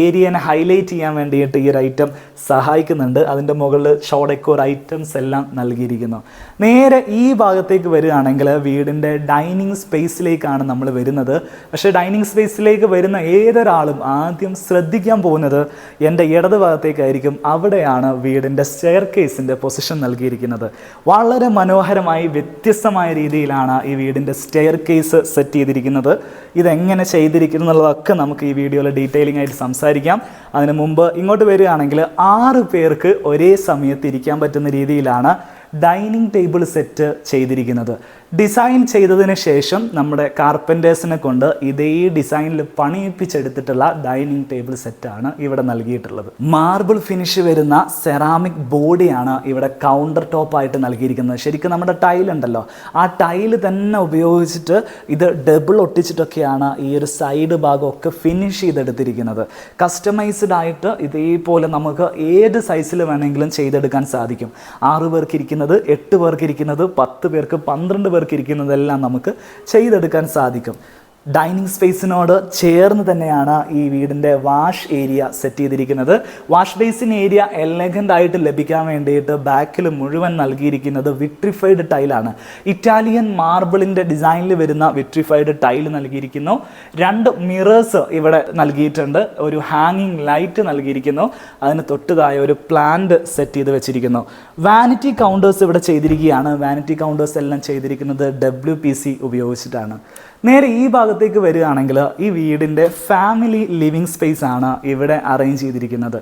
A: ഏരിയനെ ഹൈലൈറ്റ് ചെയ്യാൻ വേണ്ടിയിട്ട് ഈ ഒരു ഐറ്റം സഹായിക്കുന്നുണ്ട്. അതിൻ്റെ മുകളിൽ ഷോ ഡെക്കോർ ഐറ്റംസ് എല്ലാം നൽകിയിരിക്കുന്നു. നേരെ ഈ ഭാഗത്തേക്ക് വരികയാണെങ്കിൽ വീടിൻ്റെ ഡൈനിങ് സ്പേസിലേക്കാണ് നമ്മൾ വരുന്നത്. പക്ഷേ ഡൈനിങ് സ്പേസിലേക്ക് വരുന്ന ഏതൊരാളും ആദ്യം ശ്രദ്ധിക്കാൻ പോകുന്നത് എൻ്റെ ഇടത് ഭാഗത്തേക്കായിരിക്കും. അവിടെയാണ് വീടിൻ്റെ സ്റ്റെയർ കേസിൻ്റെ പൊസിഷൻ നൽകിയിരിക്കുന്നത്. വളരെ മനോഹരമായി വ്യത്യസ്തമായ രീതിയിലാണ് ഈ വീടിൻ്റെ സ്റ്റെയർ കേസ് സെറ്റ് ചെയ്തിരിക്കുന്നത്. ഇതെങ്ങനെ ചെയ്തിരിക്കുന്നു എന്നുള്ളതൊക്കെ നമുക്ക് ഈ വീഡിയോയിൽ ഡീറ്റെയിലിംഗ് ആയിട്ട് സംസാരിക്കാം. അതിന് മുമ്പ് ഇങ്ങോട്ട് വരികയാണെങ്കിൽ 6 പേർക്ക് ഒരേ സമയത്ത് ഇരിക്കാൻ പറ്റുന്ന രീതിയിലാണ് ഡൈനിങ് ടേബിൾ സെറ്റ് ചെയ്തിരിക്കുന്നത്. ഡിസൈൻ ചെയ്തതിന് ശേഷം നമ്മുടെ കാർപ്പൻറ്റേഴ്സിനെ കൊണ്ട് ഇതേ ഡിസൈനിൽ പണിയിപ്പിച്ചെടുത്തിട്ടുള്ള ഡൈനിങ് ടേബിൾ സെറ്റാണ് ഇവിടെ നൽകിയിട്ടുള്ളത്. മാർബിൾ ഫിനിഷ് വരുന്ന സെറാമിക് ബോഡിയാണ് ഇവിടെ കൗണ്ടർ ടോപ്പായിട്ട് നൽകിയിരിക്കുന്നത്. ശരിക്കും നമ്മുടെ ടൈലുണ്ടല്ലോ, ആ ടൈല് തന്നെ ഉപയോഗിച്ചിട്ട് ഇത് ഡബിൾ ഒട്ടിച്ചിട്ടൊക്കെയാണ് ഈ ഒരു സൈഡ് ഭാഗമൊക്കെ ഫിനിഷ് ചെയ്തെടുത്തിരിക്കുന്നത്. കസ്റ്റമൈസ്ഡ് ആയിട്ട് ഇതേപോലെ നമുക്ക് ഏത് സൈസിൽ വേണമെങ്കിലും ചെയ്തെടുക്കാൻ സാധിക്കും. 6 പേർക്ക് ഇരിക്കുന്നത്, 8 പേർക്ക് ഇരിക്കുന്നത്, 10 പേർക്ക്, 12 പേർക്ക് ഇരിക്കുന്നതെല്ലാം നമുക്ക് ചെയ്തെടുക്കാൻ സാധിക്കും. ഡൈനിങ് സ്പേസിനോട് ചേർന്ന് തന്നെയാണ് ഈ വീടിൻ്റെ വാഷ് ഏരിയ സെറ്റ് ചെയ്തിരിക്കുന്നത്. വാഷ് ബേസിൻ ഏരിയ എലഗൻ്റ് ആയിട്ട് ലഭിക്കാൻ വേണ്ടിയിട്ട് ബാക്കിൽ മുഴുവൻ നൽകിയിരിക്കുന്നത് വിട്രിഫൈഡ് ടൈലാണ്. ഇറ്റാലിയൻ മാർബിളിൻ്റെ ഡിസൈനിൽ വരുന്ന വിട്രിഫൈഡ് ടൈൽ നൽകിയിരിക്കുന്നു. 2 മിറേഴ്സ് ഇവിടെ നൽകിയിട്ടുണ്ട്. ഒരു ഹാങ്ങിങ് ലൈറ്റ് നൽകിയിരിക്കുന്നു. അതിന് തൊട്ടതായ ഒരു പ്ലാന്റ് സെറ്റ് ചെയ്ത് വെച്ചിരിക്കുന്നു. വാനിറ്റി കൗണ്ടേഴ്സ് ഇവിടെ ചെയ്തിരിക്കുകയാണ്. വാനിറ്റി കൗണ്ടേഴ്സ് എല്ലാം ചെയ്തിരിക്കുന്നത് WPC ഉപയോഗിച്ചിട്ടാണ്. നേരെ ഈ ഭാഗത്തേക്ക് വരികയാണെങ്കിൽ ഈ വീടിൻ്റെ ഫാമിലി ലിവിങ് സ്പേസ് ആണ് ഇവിടെ അറേഞ്ച് ചെയ്തിരിക്കുന്നത്.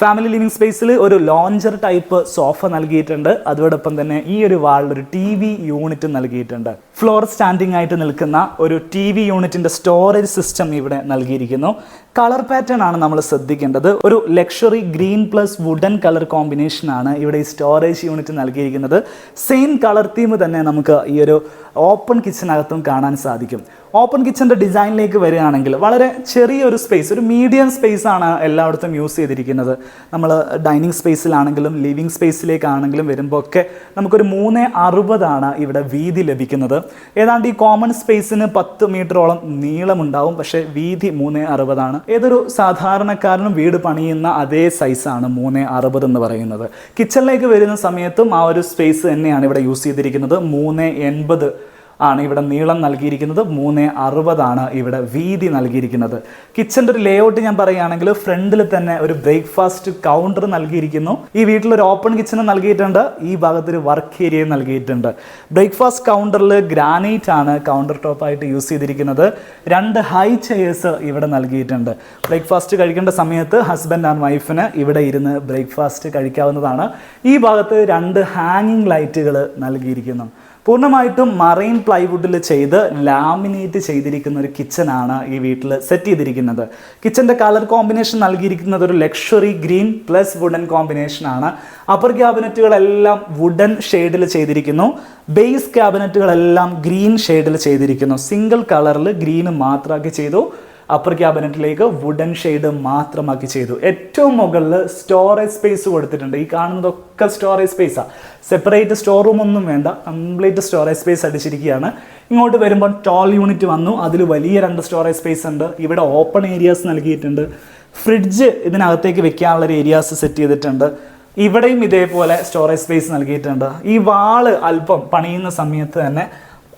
A: ഫാമിലി ലിവിങ് സ്പേസിൽ ഒരു ലോഞ്ചർ ടൈപ്പ് സോഫ നൽകിയിട്ടുണ്ട്. അതോടൊപ്പം തന്നെ ഈ ഒരു വാളിൽ ഒരു TV യൂണിറ്റ് നൽകിയിട്ടുണ്ട്. ഫ്ലോർ സ്റ്റാൻഡിംഗ് ആയിട്ട് നിൽക്കുന്ന ഒരു TV യൂണിറ്റിൻ്റെ സ്റ്റോറേജ് സിസ്റ്റം ഇവിടെ നൽകിയിരിക്കുന്നു. കളർ പാറ്റേൺ ആണ് നമ്മൾ ശ്രദ്ധിക്കേണ്ടത്. ഒരു luxury green plus wooden colour കോമ്പിനേഷനാണ് ഇവിടെ ഈ സ്റ്റോറേജ് യൂണിറ്റ് നൽകിയിരിക്കുന്നത്. സെയിം കളർ തീം തന്നെ നമുക്ക് ഈ ഒരു ഓപ്പൺ കിച്ചനകത്തും കാണാൻ സാധിക്കും. ഓപ്പൺ കിച്ചൻ്റെ ഡിസൈനിലേക്ക് വരികയാണെങ്കിൽ വളരെ ചെറിയൊരു സ്പേസ്, ഒരു മീഡിയം സ്പേസ് ആണ് എല്ലായിടത്തും യൂസ് ചെയ്തിരിക്കുന്നത്. നമ്മൾ ഡൈനിങ് സ്പേസിലാണെങ്കിലും ലിവിങ് സ്പേസിലേക്കാണെങ്കിലും വരുമ്പോൾ ഒക്കെ നമുക്കൊരു 360 ഇവിടെ വീതി ലഭിക്കുന്നത്. ഏതാണ്ട് ഈ കോമൺ സ്പേസിന് 10 മീറ്ററോളം നീളമുണ്ടാവും, പക്ഷേ വീതി 360. ഏതൊരു സാധാരണക്കാരനും വീട് പണിയുന്ന അതേ സൈസാണ് 360 എന്ന് പറയുന്നത്. കിച്ചണിലേക്ക് വരുന്ന സമയത്തും ആ ഒരു സ്പേസ് തന്നെയാണ് ഇവിടെ യൂസ് ചെയ്തിരിക്കുന്നത്. 380 ആണ് ഇവിടെ നീളം നൽകിയിരിക്കുന്നത്, 360 ഇവിടെ വീതി നൽകിയിരിക്കുന്നത്. കിച്ചൻ്റെ ഒരു ലേഔട്ട് ഞാൻ പറയുകയാണെങ്കിൽ ഫ്രണ്ടിൽ തന്നെ ഒരു ബ്രേക്ക്ഫാസ്റ്റ് കൗണ്ടർ നൽകിയിരിക്കുന്നു. ഈ വീട്ടിലൊരു ഓപ്പൺ കിച്ചൺ നൽകിയിട്ടുണ്ട്. ഈ ഭാഗത്തൊരു വർക്ക് ഏരിയ നൽകിയിട്ടുണ്ട്. ബ്രേക്ക്ഫാസ്റ്റ് കൗണ്ടറിൽ ഗ്രാനൈറ്റ് ആണ് കൗണ്ടർ ടോപ്പായിട്ട് യൂസ് ചെയ്തിരിക്കുന്നത്. 2 ഹൈ ചെയേഴ്സ് ഇവിടെ നൽകിയിട്ടുണ്ട്. ബ്രേക്ക്ഫാസ്റ്റ് കഴിക്കേണ്ട സമയത്ത് ഹസ്ബൻഡ് ആൻഡ് വൈഫിന് ഇവിടെ ഇരുന്ന് ബ്രേക്ക്ഫാസ്റ്റ് കഴിക്കാവുന്നതാണ്. ഈ ഭാഗത്ത് 2 ഹാങ്ങിങ് ലൈറ്റുകൾ നൽകിയിരിക്കുന്നു. പൂർണ്ണമായിട്ടും മറൈൻ പ്ലൈവുഡിൽ ചെയ്ത് ലാമിനേറ്റ് ചെയ്തിരിക്കുന്ന ഒരു കിച്ചനാണ് ഈ വീട്ടിൽ സെറ്റ് ചെയ്തിരിക്കുന്നത്. കിച്ചൻ്റെ കളർ കോമ്പിനേഷൻ നൽകിയിരിക്കുന്നത് ഒരു ലക്ഷറി ഗ്രീൻ പ്ലസ് വുഡൻ കോമ്പിനേഷനാണ്. അപ്പർ ക്യാബിനറ്റുകളെല്ലാം വുഡൻ ഷെയ്ഡിൽ ചെയ്തിരിക്കുന്നു. ബേസ് ക്യാബിനറ്റുകളെല്ലാം ഗ്രീൻ ഷെയ്ഡിൽ ചെയ്തിരിക്കുന്നു. സിംഗിൾ കളറിൽ ഗ്രീന് മാത്രമാക്കി ചെയ്തു. അപ്പർ ക്യാബിനറ്റിലേക്ക് വുഡൻ ഷെയ്ഡ് മാത്രമാക്കി ചെയ്തു. ഏറ്റവും മുകളിൽ സ്റ്റോറേജ് സ്പേസ് കൊടുത്തിട്ടുണ്ട്. ഈ കാണുന്നതൊക്കെ സ്റ്റോറേജ് സ്പേസാണ്. സെപ്പറേറ്റ് സ്റ്റോർ റൂം ഒന്നും വേണ്ട, കംപ്ലീറ്റ് സ്റ്റോറേജ് സ്പേസ് അടിച്ചിരിക്കുകയാണ്. ഇങ്ങോട്ട് വരുമ്പോൾ ടോൾ യൂണിറ്റ് വന്നു. അതിൽ വലിയ 2 സ്റ്റോറേജ് സ്പേസ് ഉണ്ട്. ഇവിടെ ഓപ്പൺ ഏരിയാസ് നൽകിയിട്ടുണ്ട്. ഫ്രിഡ്ജ് ഇതിനകത്തേക്ക് വെക്കാനുള്ളൊരു ഏരിയാസ് സെറ്റ് ചെയ്തിട്ടുണ്ട്. ഇവിടെയും ഇതേപോലെ സ്റ്റോറേജ് സ്പേസ് നൽകിയിട്ടുണ്ട്. ഈ വാള് അല്പം പണിയുന്ന സമയത്ത് തന്നെ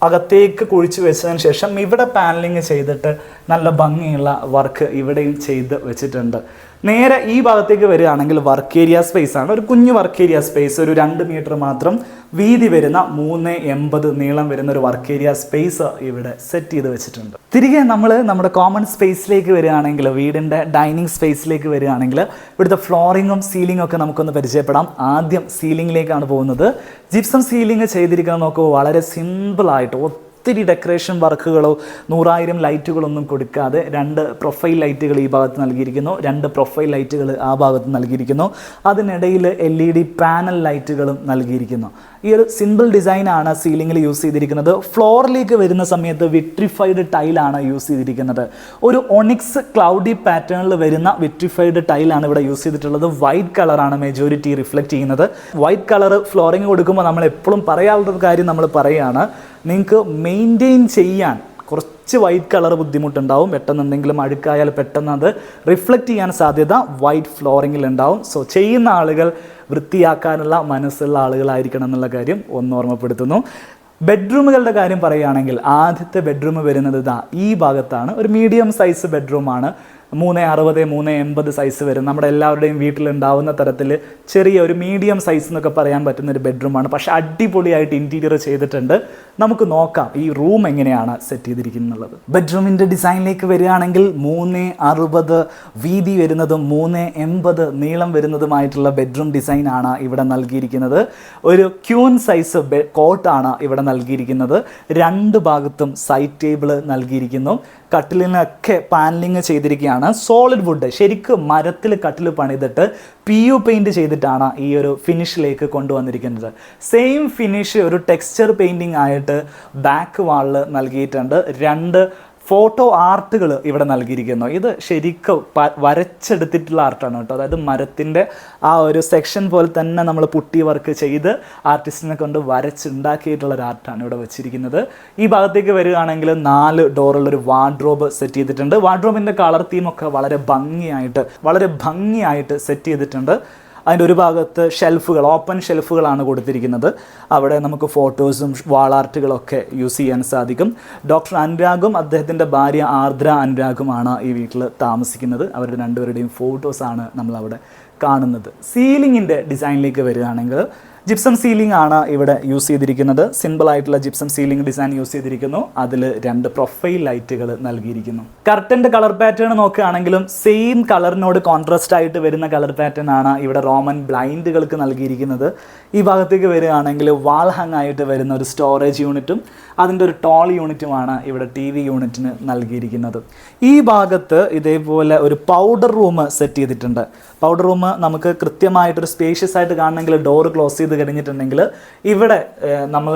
A: അകത്തേക്ക് കുഴിച്ച് വെച്ചതിന് ശേഷം ഇവിടെ പാനലിങ് ചെയ്തിട്ട് നല്ല ഭംഗിയുള്ള വർക്ക് ഇവിടെയും ചെയ്ത് വെച്ചിട്ടുണ്ട്. നേരെ ഈ ഭാഗത്തേക്ക് വരികയാണെങ്കിൽ വർക്ക് ഏരിയ സ്പേസ് ആണ്. ഒരു കുഞ്ഞു വർക്ക് ഏരിയ സ്പേസ്, ഒരു 2 മീറ്റർ മാത്രം വീതി വരുന്ന 380 നീളം വരുന്ന ഒരു വർക്ക് ഏരിയ സ്പേസ് ഇവിടെ സെറ്റ് ചെയ്ത് വെച്ചിട്ടുണ്ട്. തിരികെ നമ്മൾ നമ്മുടെ കോമൺ സ്പേസിലേക്ക് വരികയാണെങ്കിൽ, വീടിൻ്റെ ഡൈനിങ് സ്പേസിലേക്ക് വരികയാണെങ്കിൽ ഇവിടുത്തെ ഫ്ലോറിങ്ങും സീലിംഗും ഒക്കെ നമുക്കൊന്ന് പരിചയപ്പെടാം. ആദ്യം സീലിംഗിലേക്കാണ് പോകുന്നത്. ജിപ്സം സീലിംഗ് ചെയ്തിരിക്കുന്നത് നോക്കൂ, വളരെ സിമ്പിളായിട്ട് ഒത്തിരി ഡെക്കറേഷൻ വർക്കുകളോ 100,000 ലൈറ്റുകളൊന്നും കൊടുക്കാതെ 2 പ്രൊഫൈൽ ലൈറ്റുകൾ ഈ ഭാഗത്ത് നൽകിയിരിക്കുന്നു, 2 പ്രൊഫൈൽ ലൈറ്റുകൾ ആ ഭാഗത്ത് നൽകിയിരിക്കുന്നു. അതിനിടയിൽ LED പാനൽ ലൈറ്റുകളും നൽകിയിരിക്കുന്നു. ഈ ഒരു സിമ്പിൾ ഡിസൈനാണ് സീലിംഗിൽ യൂസ് ചെയ്തിരിക്കുന്നത്. ഫ്ലോറിലേക്ക് വരുന്ന സമയത്ത് വിട്രിഫൈഡ് ടൈലാണ് യൂസ് ചെയ്തിരിക്കുന്നത്. ഒരു ഒണിക്സ് ക്ലൗഡി പാറ്റേണിൽ വരുന്ന വിട്രിഫൈഡ് ടൈലാണ് ഇവിടെ യൂസ് ചെയ്തിട്ടുള്ളത്. വൈറ്റ് കളറാണ് മെജോറിറ്റി റിഫ്ലക്റ്റ് ചെയ്യുന്നത്. വൈറ്റ് കളർ ഫ്ലോറിങ് കൊടുക്കുമ്പോൾ നമ്മൾ എപ്പോഴും പറയാനുള്ളൊരു കാര്യം നമ്മൾ പറയുകയാണ്, നിങ്ങൾക്ക് മെയിൻറ്റെയിൻ ചെയ്യാൻ കുറച്ച് വൈറ്റ് കളർ ബുദ്ധിമുട്ടുണ്ടാവും. പെട്ടെന്ന് എന്തെങ്കിലും അഴുക്കായാൽ പെട്ടെന്ന് അത് റിഫ്ലക്റ്റ് ചെയ്യാൻ സാധ്യത വൈറ്റ് ഫ്ലോറിങ്ങിൽ ഉണ്ടാവും. സോ ചെയ്യുന്ന ആളുകൾ വൃത്തിയാക്കാനുള്ള മനസ്സുള്ള ആളുകളായിരിക്കണം എന്നുള്ള കാര്യം ഒന്ന് ഓർമ്മപ്പെടുത്തുന്നു. ബെഡ്റൂമുകളുടെ കാര്യം പറയുകയാണെങ്കിൽ ആദ്യത്തെ ബെഡ്റൂം വരുന്നത് ഈ ഭാഗത്താണ്. ഒരു മീഡിയം സൈസ് ബെഡ്റൂമാണ്. 360, 380 സൈസ് വരും. നമ്മുടെ എല്ലാവരുടെയും വീട്ടിലുണ്ടാവുന്ന തരത്തിൽ ചെറിയ ഒരു മീഡിയം സൈസ് എന്നൊക്കെ പറയാൻ പറ്റുന്ന ഒരു ബെഡ്റൂമാണ്. പക്ഷേ അടിപൊളിയായിട്ട് ഇൻറ്റീരിയർ ചെയ്തിട്ടുണ്ട്. നമുക്ക് നോക്കാം ഈ റൂം എങ്ങനെയാണ് സെറ്റ് ചെയ്തിരിക്കുന്നത്. ബെഡ്റൂമിൻ്റെ ഡിസൈനിലേക്ക് വരികയാണെങ്കിൽ 360 വീതി വരുന്നതും 380 നീളം വരുന്നതുമായിട്ടുള്ള ബെഡ്റൂം ഡിസൈനാണ് ഇവിടെ നൽകിയിരിക്കുന്നത്. ഒരു ക്യൂൻ സൈസ് കോട്ടാണ് ഇവിടെ നൽകിയിരിക്കുന്നത്. 2 ഭാഗത്തും സൈഡ് ടേബിൾ നൽകിയിരിക്കുന്നു. കട്ടിലിനൊക്കെ പാനലിങ് ചെയ്തിരിക്കുകയാണ്. സോളിഡ് വുഡ്, ശരിക്കും മരത്തിൽ കട്ടിൽ പണിതിട്ട് PU പെയിൻറ്റ് ചെയ്തിട്ടാണ് ഈ ഒരു ഫിനിഷിലേക്ക് കൊണ്ടുവന്നിരിക്കുന്നത്. സെയിം ഫിനിഷ് ഒരു ടെക്സ്ചർ പെയിൻറ്റിങ് ആയിട്ട് ബാക്ക് വാളിൽ നൽകിയിട്ടുണ്ട്. 2 ഫോട്ടോ ആർട്ടുകൾ ഇവിടെ നൽകിയിരിക്കുന്നു. ഇത് ശരിക്കും വരച്ചെടുത്തിട്ടുള്ള ആർട്ടാണ് കേട്ടോ. അതായത് മരത്തിൻ്റെ ആ ഒരു സെക്ഷൻ പോലെ തന്നെ നമ്മൾ പുട്ടി വർക്ക് ചെയ്ത് ആർട്ടിസ്റ്റിനെ കൊണ്ട് വരച്ചുണ്ടാക്കിയിട്ടുള്ള ഒരു ആർട്ടാണ് ഇവിടെ വെച്ചിരിക്കുന്നത്. ഈ ഭാഗത്തേക്ക് വരികയാണെങ്കിൽ 4 ഡോറുള്ളൊരു വാർഡ്രോബ് സെറ്റ് ചെയ്തിട്ടുണ്ട്. വാർഡ്രോബിൻ്റെ കളർ തീമൊക്കെ വളരെ ഭംഗിയായിട്ട് സെറ്റ് ചെയ്തിട്ടുണ്ട്. അതിൻ്റെ ഒരു ഭാഗത്ത് ഷെൽഫുകൾ, ഓപ്പൺ ഷെൽഫുകളാണ് കൊടുത്തിരിക്കുന്നത്. അവിടെ നമുക്ക് ഫോട്ടോസും വാൾ ആർട്ടുകളൊക്കെ യൂസ് ചെയ്യാൻ സാധിക്കും. ഡോക്ടർ അനുരാഗും അദ്ദേഹത്തിൻ്റെ ഭാര്യ ആർദ്ര അനുരാഗുമാണ് ഈ വീട്ടിൽ താമസിക്കുന്നത്. അവരുടെ 2 പേരുടെയും ഫോട്ടോസാണ് നമ്മളവിടെ കാണുന്നത്. സീലിങ്ങിൻ്റെ ഡിസൈനിലേക്ക് വരികയാണെങ്കിൽ ജിപ്സം സീലിംഗ് ആണ് ഇവിടെ യൂസ് ചെയ്തിരിക്കുന്നത്. സിമ്പിളായിട്ടുള്ള ജിപ്സം സീലിംഗ് ഡിസൈൻ യൂസ് ചെയ്തിരിക്കുന്നു. അതിൽ 2 പ്രൊഫൈൽ ലൈറ്റുകൾ നൽകിയിരിക്കുന്നു. കർട്ടൻ്റെ കളർ പാറ്റേൺ നോക്കുകയാണെങ്കിലും സെയിം കളറിനോട് കോൺട്രാസ്റ്റ് ആയിട്ട് വരുന്ന കളർ പാറ്റേൺ ആണ് ഇവിടെ റോമൻ ബ്ലൈൻഡുകൾക്ക് നൽകിയിരിക്കുന്നത്. ഈ ഭാഗത്തേക്ക് വരികയാണെങ്കിൽ വാൾ ഹാങ് ആയിട്ട് വരുന്ന ഒരു സ്റ്റോറേജ് യൂണിറ്റും അതിൻ്റെ ഒരു ടോൾ യൂണിറ്റുമാണ് ഇവിടെ TV യൂണിറ്റിന് നൽകിയിരിക്കുന്നത്. ഈ ഭാഗത്ത് ഇതേപോലെ ഒരു പൗഡർ റൂം സെറ്റ് ചെയ്തിട്ടുണ്ട്. പൗഡർ റൂം നമുക്ക് കൃത്യമായിട്ടൊരു സ്പേഷ്യസ് ആയിട്ട് കാണണമെങ്കിൽ ഡോറ് ക്ലോസ് ചെയ്ത് കഴിഞ്ഞിട്ടുണ്ടെങ്കിൽ ഇവിടെ നമ്മൾ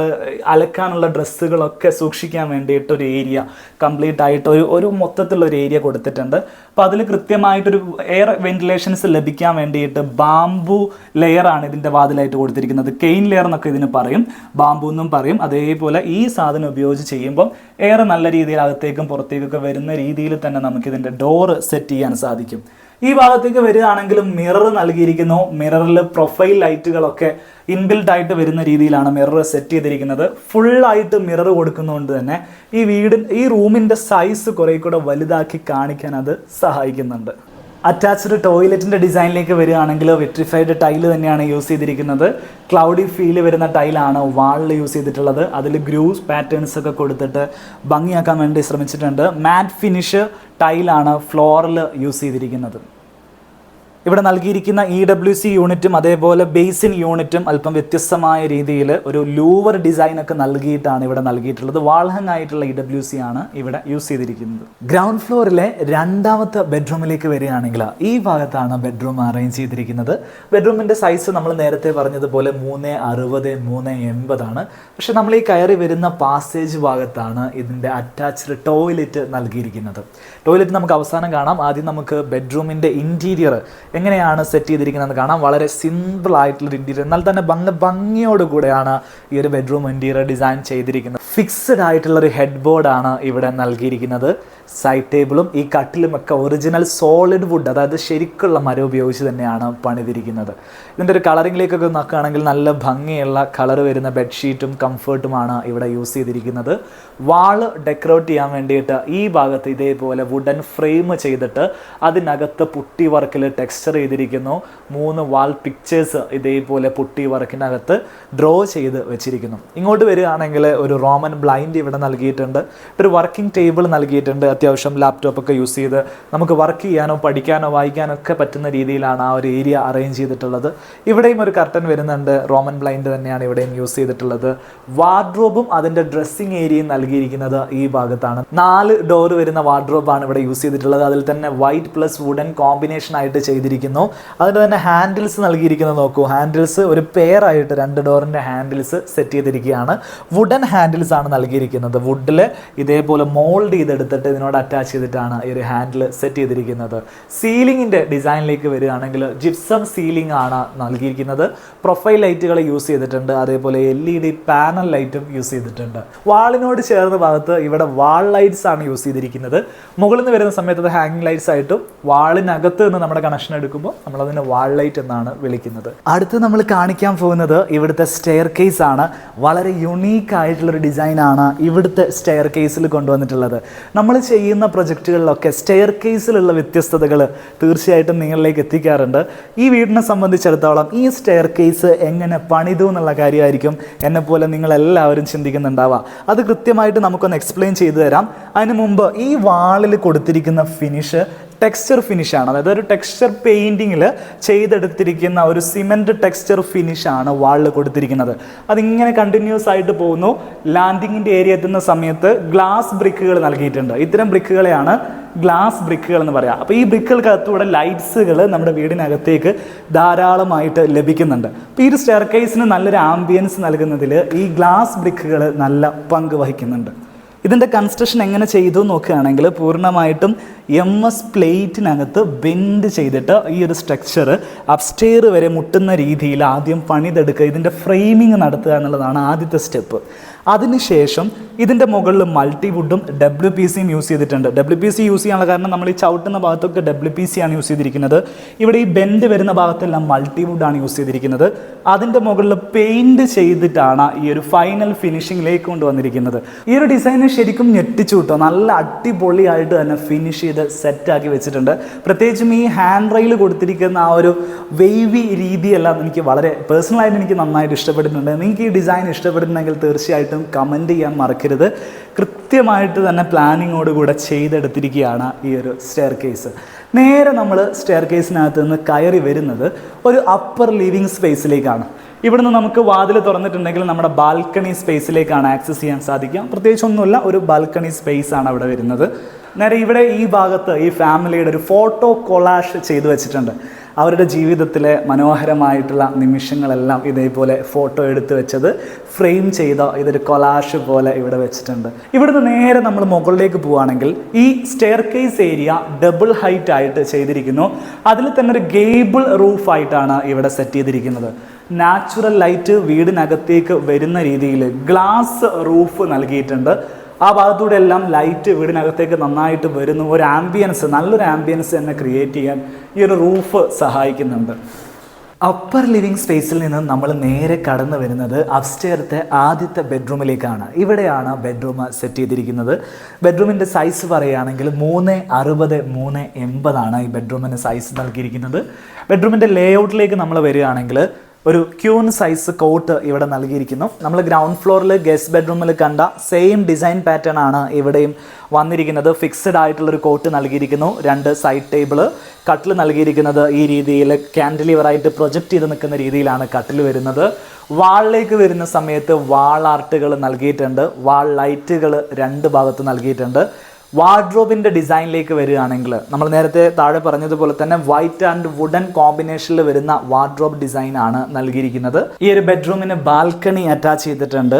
A: അലക്കാനുള്ള ഡ്രസ്സുകളൊക്കെ സൂക്ഷിക്കാൻ വേണ്ടിയിട്ട് ഒരു ഏരിയ കംപ്ലീറ്റ് ആയിട്ട് ഒരു മൊത്തത്തിലുള്ളൊരു ഏരിയ കൊടുത്തിട്ടുണ്ട്. അപ്പോൾ അതിൽ കൃത്യമായിട്ടൊരു എയർ വെന്റിലേഷൻസ് ലഭിക്കാൻ വേണ്ടിയിട്ട് ബാംബു ലെയറാണ് ഇതിൻ്റെ വാതിലായിട്ട് കൊടുത്തിരിക്കുന്നത്. കെയിൻ ലെയർ എന്നൊക്കെ ഇതിന് പറയും, ബാംബു എന്നും പറയും. അതേപോലെ ഈ സാധനം ഉപയോഗിച്ച് ചെയ്യുമ്പം എയർ നല്ല രീതിയിൽ അകത്തേക്കും പുറത്തേക്കൊക്കെ വരുന്ന രീതിയിൽ തന്നെ നമുക്കിതിൻ്റെ ഡോറ് സെറ്റ് ചെയ്യാൻ സാധിക്കും. ഈ ഭാഗത്തേക്ക് വരികയാണെങ്കിലും മിറർ നൽകിയിരിക്കുന്നു. മിററിൽ പ്രൊഫൈൽ ലൈറ്റുകളൊക്കെ ഇൻബിൽഡ് ആയിട്ട് വരുന്ന രീതിയിലാണ് മിറർ സെറ്റ് ചെയ്തിരിക്കുന്നത്. ഫുള്ളായിട്ട് മിറർ കൊടുക്കുന്നതുകൊണ്ട് തന്നെ ഈ റൂമിൻ്റെ സൈസ് കുറേ കൂടെ വലുതാക്കി കാണിക്കാൻ അത് സഹായിക്കുന്നുണ്ട്. അറ്റാച്ച്ഡ് ടോയ്ലറ്റിൻ്റെ ഡിസൈനിലേക്ക് വരികയാണെങ്കിൽ വിട്രിഫൈഡ് ടൈല് തന്നെയാണ് യൂസ് ചെയ്തിരിക്കുന്നത്. ക്ലൗഡി ഫീൽ വരുന്ന ടൈലാണ് വാളിൽ യൂസ് ചെയ്തിട്ടുള്ളത്. അതിൽ ഗ്രൂസ് പാറ്റേൺസ് ഒക്കെ കൊടുത്തിട്ട് ഭംഗിയാക്കാൻ വേണ്ടി ശ്രമിച്ചിട്ടുണ്ട്. മാറ്റ് ഫിനിഷ് ടൈലാണ് ഫ്ലോറിൽ യൂസ് ചെയ്തിരിക്കുന്നത്. ഇവിടെ നൽകിയിരിക്കുന്ന EWC യൂണിറ്റും അതേപോലെ ബേസിൻ യൂണിറ്റും അല്പം വ്യത്യസ്തമായ രീതിയിൽ ഒരു ലൂവർ ഡിസൈനൊക്കെ നൽകിയിട്ടാണ് ഇവിടെ നൽകിയിട്ടുള്ളത്. വാൾഹങ് ആയിട്ടുള്ള EWC ആണ് ഇവിടെ യൂസ് ചെയ്തിരിക്കുന്നത്. ഗ്രൗണ്ട് ഫ്ലോറിലെ 2ാമത്തെ ബെഡ്റൂമിലേക്ക് വരികയാണെങ്കിൽ ഈ ഭാഗത്താണ് ബെഡ്റൂം അറേഞ്ച് ചെയ്തിരിക്കുന്നത്. ബെഡ്റൂമിൻ്റെ സൈസ് നമ്മൾ നേരത്തെ പറഞ്ഞതുപോലെ 360, 380 ആണ്. പക്ഷെ നമ്മൾ ഈ കയറി വരുന്ന പാസേജ് ഭാഗത്താണ് ഇതിൻ്റെ അറ്റാച്ച്ഡ് ടോയ്ലറ്റ് നൽകിയിരിക്കുന്നത്. ടോയ്ലറ്റ് നമുക്ക് അവസാനം കാണാം. ആദ്യം നമുക്ക് ബെഡ്റൂമിൻ്റെ ഇൻറ്റീരിയർ എങ്ങനെയാണ് സെറ്റ് ചെയ്തിരിക്കുന്നതെന്ന് കാണാം. വളരെ സിമ്പിൾ ആയിട്ടുള്ളൊരു ഇൻറ്റീരിയർ, എന്നാൽ തന്നെ ഭംഗിയോടുകൂടെയാണ് ഈ ഒരു ബെഡ്റൂം ഇൻറ്റീരിയർ ഡിസൈൻ ചെയ്തിരിക്കുന്നത്. ഫിക്സ്ഡ് ആയിട്ടുള്ളൊരു ഹെഡ് ബോർഡാണ് ഇവിടെ നൽകിയിരിക്കുന്നത്. സൈഡ് ടേബിളും ഈ കട്ടിലും ഒക്കെ ഒറിജിനൽ സോളിഡ് വുഡ്, അതായത് ശരിക്കുള്ള മരം ഉപയോഗിച്ച് തന്നെയാണ് പണിതിരിക്കുന്നത്. ഇതിൻ്റെ ഒരു കളറിങ്ങിലേക്കൊക്കെ നോക്കുകയാണെങ്കിൽ നല്ല ഭംഗിയുള്ള കളർ വരുന്ന ബെഡ്ഷീറ്റും കംഫർട്ടുമാണ് ഇവിടെ യൂസ് ചെയ്തിരിക്കുന്നത്. വാള് ഡെക്കറേറ്റ് ചെയ്യാൻ വേണ്ടിയിട്ട് ഈ ഭാഗത്ത് ഇതേപോലെ വുഡൻ ഫ്രെയിം ചെയ്തിട്ട് അതിനകത്ത് പുട്ടി വർക്കിൽ ടെക്സ്ചർ ടെക്സ്ചർ ചെയ്തിരിക്കുന്നു. 3 വാൾ പിക്ചേഴ്സ് ഇതേപോലെ പുട്ടി വർക്കിനകത്ത് ഡ്രോ ചെയ്ത് വെച്ചിരിക്കുന്നു. ഇങ്ങോട്ട് വരികയാണെങ്കിൽ ഒരു റോമൻ ബ്ലൈൻഡ് ഇവിടെ നൽകിയിട്ടുണ്ട്. ഒരു വർക്കിംഗ് ടേബിൾ നൽകിയിട്ടുണ്ട്. അത്യാവശ്യം ലാപ്ടോപ്പൊക്കെ യൂസ് ചെയ്ത് നമുക്ക് വർക്ക് ചെയ്യാനോ പഠിക്കാനോ വായിക്കാനോ ഒക്കെ പറ്റുന്ന രീതിയിലാണ് ആ ഒരു ഏരിയ അറേഞ്ച് ചെയ്തിട്ടുള്ളത്. ഇവിടെയും ഒരു കർട്ടൻ വരുന്നുണ്ട്. റോമൻ ബ്ലൈൻഡ് തന്നെയാണ് ഇവിടെയും യൂസ് ചെയ്തിട്ടുള്ളത്. വാർഡ്രോബും അതിൻ്റെ ഡ്രസ്സിങ് ഏരിയയും നൽകിയിരിക്കുന്നത് ഈ ഭാഗത്താണ്. 4 ഡോർ വരുന്ന വാർഡ്രോബാണ് ഇവിടെ യൂസ് ചെയ്തിട്ടുള്ളത്. അതിൽ തന്നെ വൈറ്റ് പ്ലസ് വുഡൻ കോമ്പിനേഷൻ ആയിട്ട് ചെയ്തിരിക്കുന്നു. അതിന് തന്നെ ഹാൻഡിൽസ് നൽകിയിരിക്കുന്നത് നോക്കൂ. ഹാൻഡിൽസ് ഒരു പെയർ ആയിട്ട് 2 ഡോറിൻ്റെ ഹാൻഡിൽസ് സെറ്റ് ചെയ്തിരിക്കുകയാണ്. വുഡൻ ഹാൻഡിൽസ് ആണ് നൽകിയിരിക്കുന്നത്. വുഡിൽ ഇതേപോലെ മോൾഡ് ചെയ്തെടുത്തിട്ട് ഇതിനോട് അറ്റാച്ച് ചെയ്തിട്ടാണ് ഈ ഒരു ഹാൻഡിൽ സെറ്റ് ചെയ്തിരിക്കുന്നത്. സീലിംഗിൻ്റെ ഡിസൈനിലേക്ക് വരികയാണെങ്കിൽ ജിപ്സം സീലിംഗ് ആണ് നൽകിയിരിക്കുന്നത്. പ്രൊഫൈൽ ലൈറ്റുകൾ യൂസ് ചെയ്തിട്ടുണ്ട്. അതേപോലെ LED പാനൽ ലൈറ്റും യൂസ് ചെയ്തിട്ടുണ്ട്. വാളിനോട് ചേർന്ന ഭാഗത്ത് ഇവിടെ വാൾ ലൈറ്റ്സ് ആണ് യൂസ് ചെയ്തിരിക്കുന്നത്. മുകളിൽ നിന്ന് വരുന്ന സമയത്ത് അത് ഹാങ്ങിങ് ലൈറ്റ്സ് ആയിട്ടും വാളിനകത്ത് നിന്ന് നമ്മുടെ കണക്ഷൻ എടുക്കുമ്പോൾ നമ്മളതിനെ വാൾ ലൈറ്റ് എന്നാണ് വിളിക്കുന്നത്. അടുത്ത് നമ്മൾ കാണിക്കാൻ പോകുന്നത് ഇവിടുത്തെ സ്റ്റെയർ കേസ് ആണ്. വളരെ യുണീക്ക് ആയിട്ടുള്ളൊരു ഡിസൈനാണ് ഇവിടുത്തെ സ്റ്റെയർ കേസിൽ കൊണ്ടുവന്നിട്ടുള്ളത്. നമ്മൾ ചെയ്യുന്ന പ്രൊജക്റ്റുകളിലൊക്കെ സ്റ്റെയർ കേസിലുള്ള വ്യത്യസ്തതകൾ തീർച്ചയായിട്ടും നിങ്ങളിലേക്ക് എത്തിക്കാറുണ്ട്. ഈ വീടിനെ സംബന്ധിച്ചിടത്തോളം ഈ സ്റ്റെയർ കേസ് എങ്ങനെ പണിതു എന്നുള്ള കാര്യമായിരിക്കും എന്നെപ്പോലെ നിങ്ങളെല്ലാവരും ചിന്തിക്കുന്നുണ്ടാവുക. അത് കൃത്യമായിട്ട് നമുക്കൊന്ന് എക്സ്പ്ലെയിൻ ചെയ്തു തരാം. അതിന് മുമ്പ് ഈ വാളിൽ കൊടുത്തിരിക്കുന്ന ഫിനിഷ് ടെക്സ്ചർ ഫിനിഷാണ്. അതായത് ഒരു ടെക്സ്ചർ പെയിൻറ്റിങ്ങിൽ ചെയ്തെടുത്തിരിക്കുന്ന ഒരു സിമെൻറ്റ് ടെക്സ്ചർ ഫിനിഷാണ് വാളിൽ കൊടുത്തിരിക്കുന്നത്. അതിങ്ങനെ കണ്ടിന്യൂസ് ആയിട്ട് പോകുന്നു. ലാൻഡിങ്ങിൻ്റെ ഏരിയ എത്തുന്ന സമയത്ത് ഗ്ലാസ് ബ്രിക്കുകൾ നൽകിയിട്ടുണ്ട്. ഇത്തരം ബ്രിക്കുകളെയാണ് ഗ്ലാസ് ബ്രിക്കുകൾ എന്ന് പറയാം. അപ്പോൾ ഈ ബ്രിക്കുകൾക്കകത്തൂടെ ലൈറ്റ്സുകൾ നമ്മുടെ വീടിനകത്തേക്ക് ധാരാളമായിട്ട് ലഭിക്കുന്നുണ്ട്. അപ്പോൾ ഈ ഒരു സ്റ്റെയർ കേസിന് നല്ലൊരു ആംബിയൻസ് നൽകുന്നതിൽ ഈ ഗ്ലാസ് ബ്രിക്കുകൾ നല്ല പങ്ക് വഹിക്കുന്നുണ്ട്. ഇതിൻ്റെ കൺസ്ട്രക്ഷൻ എങ്ങനെ ചെയ്തു നോക്കുകയാണെങ്കിൽ പൂർണ്ണമായിട്ടും MS പ്ലേറ്റിനകത്ത് ബെൻഡ് ചെയ്തിട്ട് ഈ ഒരു സ്ട്രക്ചർ അപ്സ്റ്റെയർ വരെ മുട്ടുന്ന രീതിയിൽ ആദ്യം പണിതെടുക്കുക, ഇതിൻ്റെ ഫ്രെയിമിങ് നടത്തുക എന്നുള്ളതാണ് ആദ്യത്തെ സ്റ്റെപ്പ്. അതിനുശേഷം ഇതിൻ്റെ മുകളിൽ മൾട്ടിവുഡും WPCയും യൂസ് ചെയ്തിട്ടുണ്ട്. WPC യൂസ് ചെയ്യാനുള്ള കാരണം നമ്മൾ ഈ ചവിട്ടുന്ന ഭാഗത്തൊക്കെ WPC ആണ് യൂസ് ചെയ്തിരിക്കുന്നത്. ഇവിടെ ഈ ബെൻഡ് വരുന്ന ഭാഗത്തെല്ലാം മൾട്ടിവുഡാണ് യൂസ് ചെയ്തിരിക്കുന്നത്. അതിൻ്റെ മുകളിൽ പെയിൻറ് ചെയ്തിട്ടാണ് ഈ ഒരു ഫൈനൽ ഫിനിഷിങ്ങിലേക്ക് കൊണ്ടുവന്നിരിക്കുന്നത്. ഈ ഒരു ഡിസൈന് ശരിക്കും ഞെട്ടിച്ചു കിട്ടും. നല്ല അടിപൊളിയായിട്ട് തന്നെ ഫിനിഷ് ചെയ്ത് സെറ്റാക്കി വെച്ചിട്ടുണ്ട്. പ്രത്യേകിച്ചും ഈ ഹാൻഡ് റെയിൽ കൊടുത്തിരിക്കുന്ന ആ ഒരു വെയ്വി രീതിയെല്ലാം എനിക്ക് വളരെ പേഴ്സണലായിട്ട് എനിക്ക് നന്നായിട്ട് ഇഷ്ടപ്പെടുന്നുണ്ട്. നിങ്ങൾക്ക് ഈ ഡിസൈൻ ഇഷ്ടപ്പെടുന്നെങ്കിൽ തീർച്ചയായിട്ടും കമൻറ്റ് ചെയ്യാൻ മറക്കരുത്. കൃത്യമായിട്ട് തന്നെ പ്ലാനിങ്ങോടുകൂടെ ചെയ്തെടുത്തിരിക്കുകയാണ് ഈ ഒരു സ്റ്റെയർ കേസ്. നേരെ നമ്മൾ സ്റ്റെയർ കേസിനകത്ത് നിന്ന് കയറി വരുന്നത് ഒരു അപ്പർ ലിവിങ് സ്പേസിലേക്കാണ്. ഇവിടുന്ന് നമുക്ക് വാതിൽ തുറന്നിട്ടുണ്ടെങ്കിൽ നമ്മുടെ ബാൽക്കണി സ്പേസിലേക്കാണ് ആക്സസ് ചെയ്യാൻ സാധിക്കുക. പ്രത്യേകിച്ചൊന്നുമില്ല, ഒരു ബാൽക്കണി സ്പേസ് ആണ് അവിടെ വരുന്നത്. നേരെ ഇവിടെ ഈ ഭാഗത്ത് ഈ ഫാമിലിയുടെ ഒരു ഫോട്ടോ കൊളാഷ് ചെയ്തു വെച്ചിട്ടുണ്ട്. അവരുടെ ജീവിതത്തിലെ മനോഹരമായിട്ടുള്ള നിമിഷങ്ങളെല്ലാം ഇതേപോലെ ഫോട്ടോ എടുത്ത് വെച്ചത് ഫ്രെയിം ചെയ്ത ഇതൊരു കൊളാഷ് പോലെ ഇവിടെ വെച്ചിട്ടുണ്ട്. ഇവിടുന്ന് നേരെ നമ്മൾ മുകളിലേക്ക് പോവുകയാണെങ്കിൽ ഈ stair case area double height ആയിട്ട് ചെയ്തിരിക്കുന്നു. അതിൽ തന്നെ ഒരു ഗേബിൾ റൂഫായിട്ടാണ് ഇവിടെ സെറ്റ് ചെയ്തിരിക്കുന്നത്. നാച്ചുറൽ ലൈറ്റ് വീടിനകത്തേക്ക് വരുന്ന രീതിയിൽ ഗ്ലാസ് റൂഫ് നൽകിയിട്ടുണ്ട്. ആ ഭാഗത്തൂടെ എല്ലാം ലൈറ്റ് വീടിനകത്തേക്ക് നന്നായിട്ട് വരുന്നു. ഒരു ആംബിയൻസ്, നല്ലൊരു ആംബിയൻസ് തന്നെ ക്രിയേറ്റ് ചെയ്യാൻ ഈ ഒരു റൂഫ് സഹായിക്കുന്നുണ്ട്. അപ്പർ ലിവിങ് സ്പേസിൽ നിന്ന് നമ്മൾ നേരെ കടന്നു വരുന്നത് അപ്സ്റ്റെയർത്തെ ആദ്യത്തെ ബെഡ്റൂമിലേക്കാണ്. ഇവിടെയാണ് ബെഡ്റൂം സെറ്റ് ചെയ്തിരിക്കുന്നത്. ബെഡ്റൂമിൻ്റെ സൈസ് പറയുകയാണെങ്കിൽ 360 380 ഈ ബെഡ്റൂമിന് സൈസ് നൽകിയിരിക്കുന്നത്. ബെഡ്റൂമിൻ്റെ ലേഔട്ടിലേക്ക് നമ്മൾ വരികയാണെങ്കിൽ ഒരു ക്യൂൺ സൈസ് കോട്ട് ഇവിടെ നൽകിയിരിക്കുന്നു. നമ്മൾ ഗ്രൗണ്ട് ഫ്ലോറിൽ ഗസ്റ്റ് ബെഡ്റൂമിൽ കണ്ട സെയിം ഡിസൈൻ പാറ്റേൺ ആണ് ഇവിടെയും വന്നിരിക്കുന്നത്. ഫിക്സഡ് ആയിട്ടുള്ളൊരു കോട്ട് നൽകിയിരിക്കുന്നു. 2 സൈഡ് ടേബിള്, കട്ടിൽ നൽകിയിരിക്കുന്നത് ഈ രീതിയിൽ ക്യാൻഡിലിവറായിട്ട് പ്രൊജക്റ്റ് ചെയ്ത് നിൽക്കുന്ന രീതിയിലാണ് കട്ടിൽ വരുന്നത്. വാളിലേക്ക് വരുന്ന സമയത്ത് വാൾ ആർട്ടുകൾ നൽകിയിട്ടുണ്ട്. വാൾ ലൈറ്റുകൾ 2 ഭാഗത്ത് നൽകിയിട്ടുണ്ട്. വാർഡ്രോബിൻ്റെ ഡിസൈനിലേക്ക് വരികയാണെങ്കിൽ നമ്മൾ നേരത്തെ താഴെ പറഞ്ഞതുപോലെ തന്നെ വൈറ്റ് ആൻഡ് വുഡൻ കോമ്പിനേഷനിൽ വരുന്ന വാർഡ്രോബ് ഡിസൈനാണ് നൽകിയിരിക്കുന്നത്. ഈ ഒരു ബെഡ്റൂമിന് ബാൽക്കണി അറ്റാച്ച് ചെയ്തിട്ടുണ്ട്.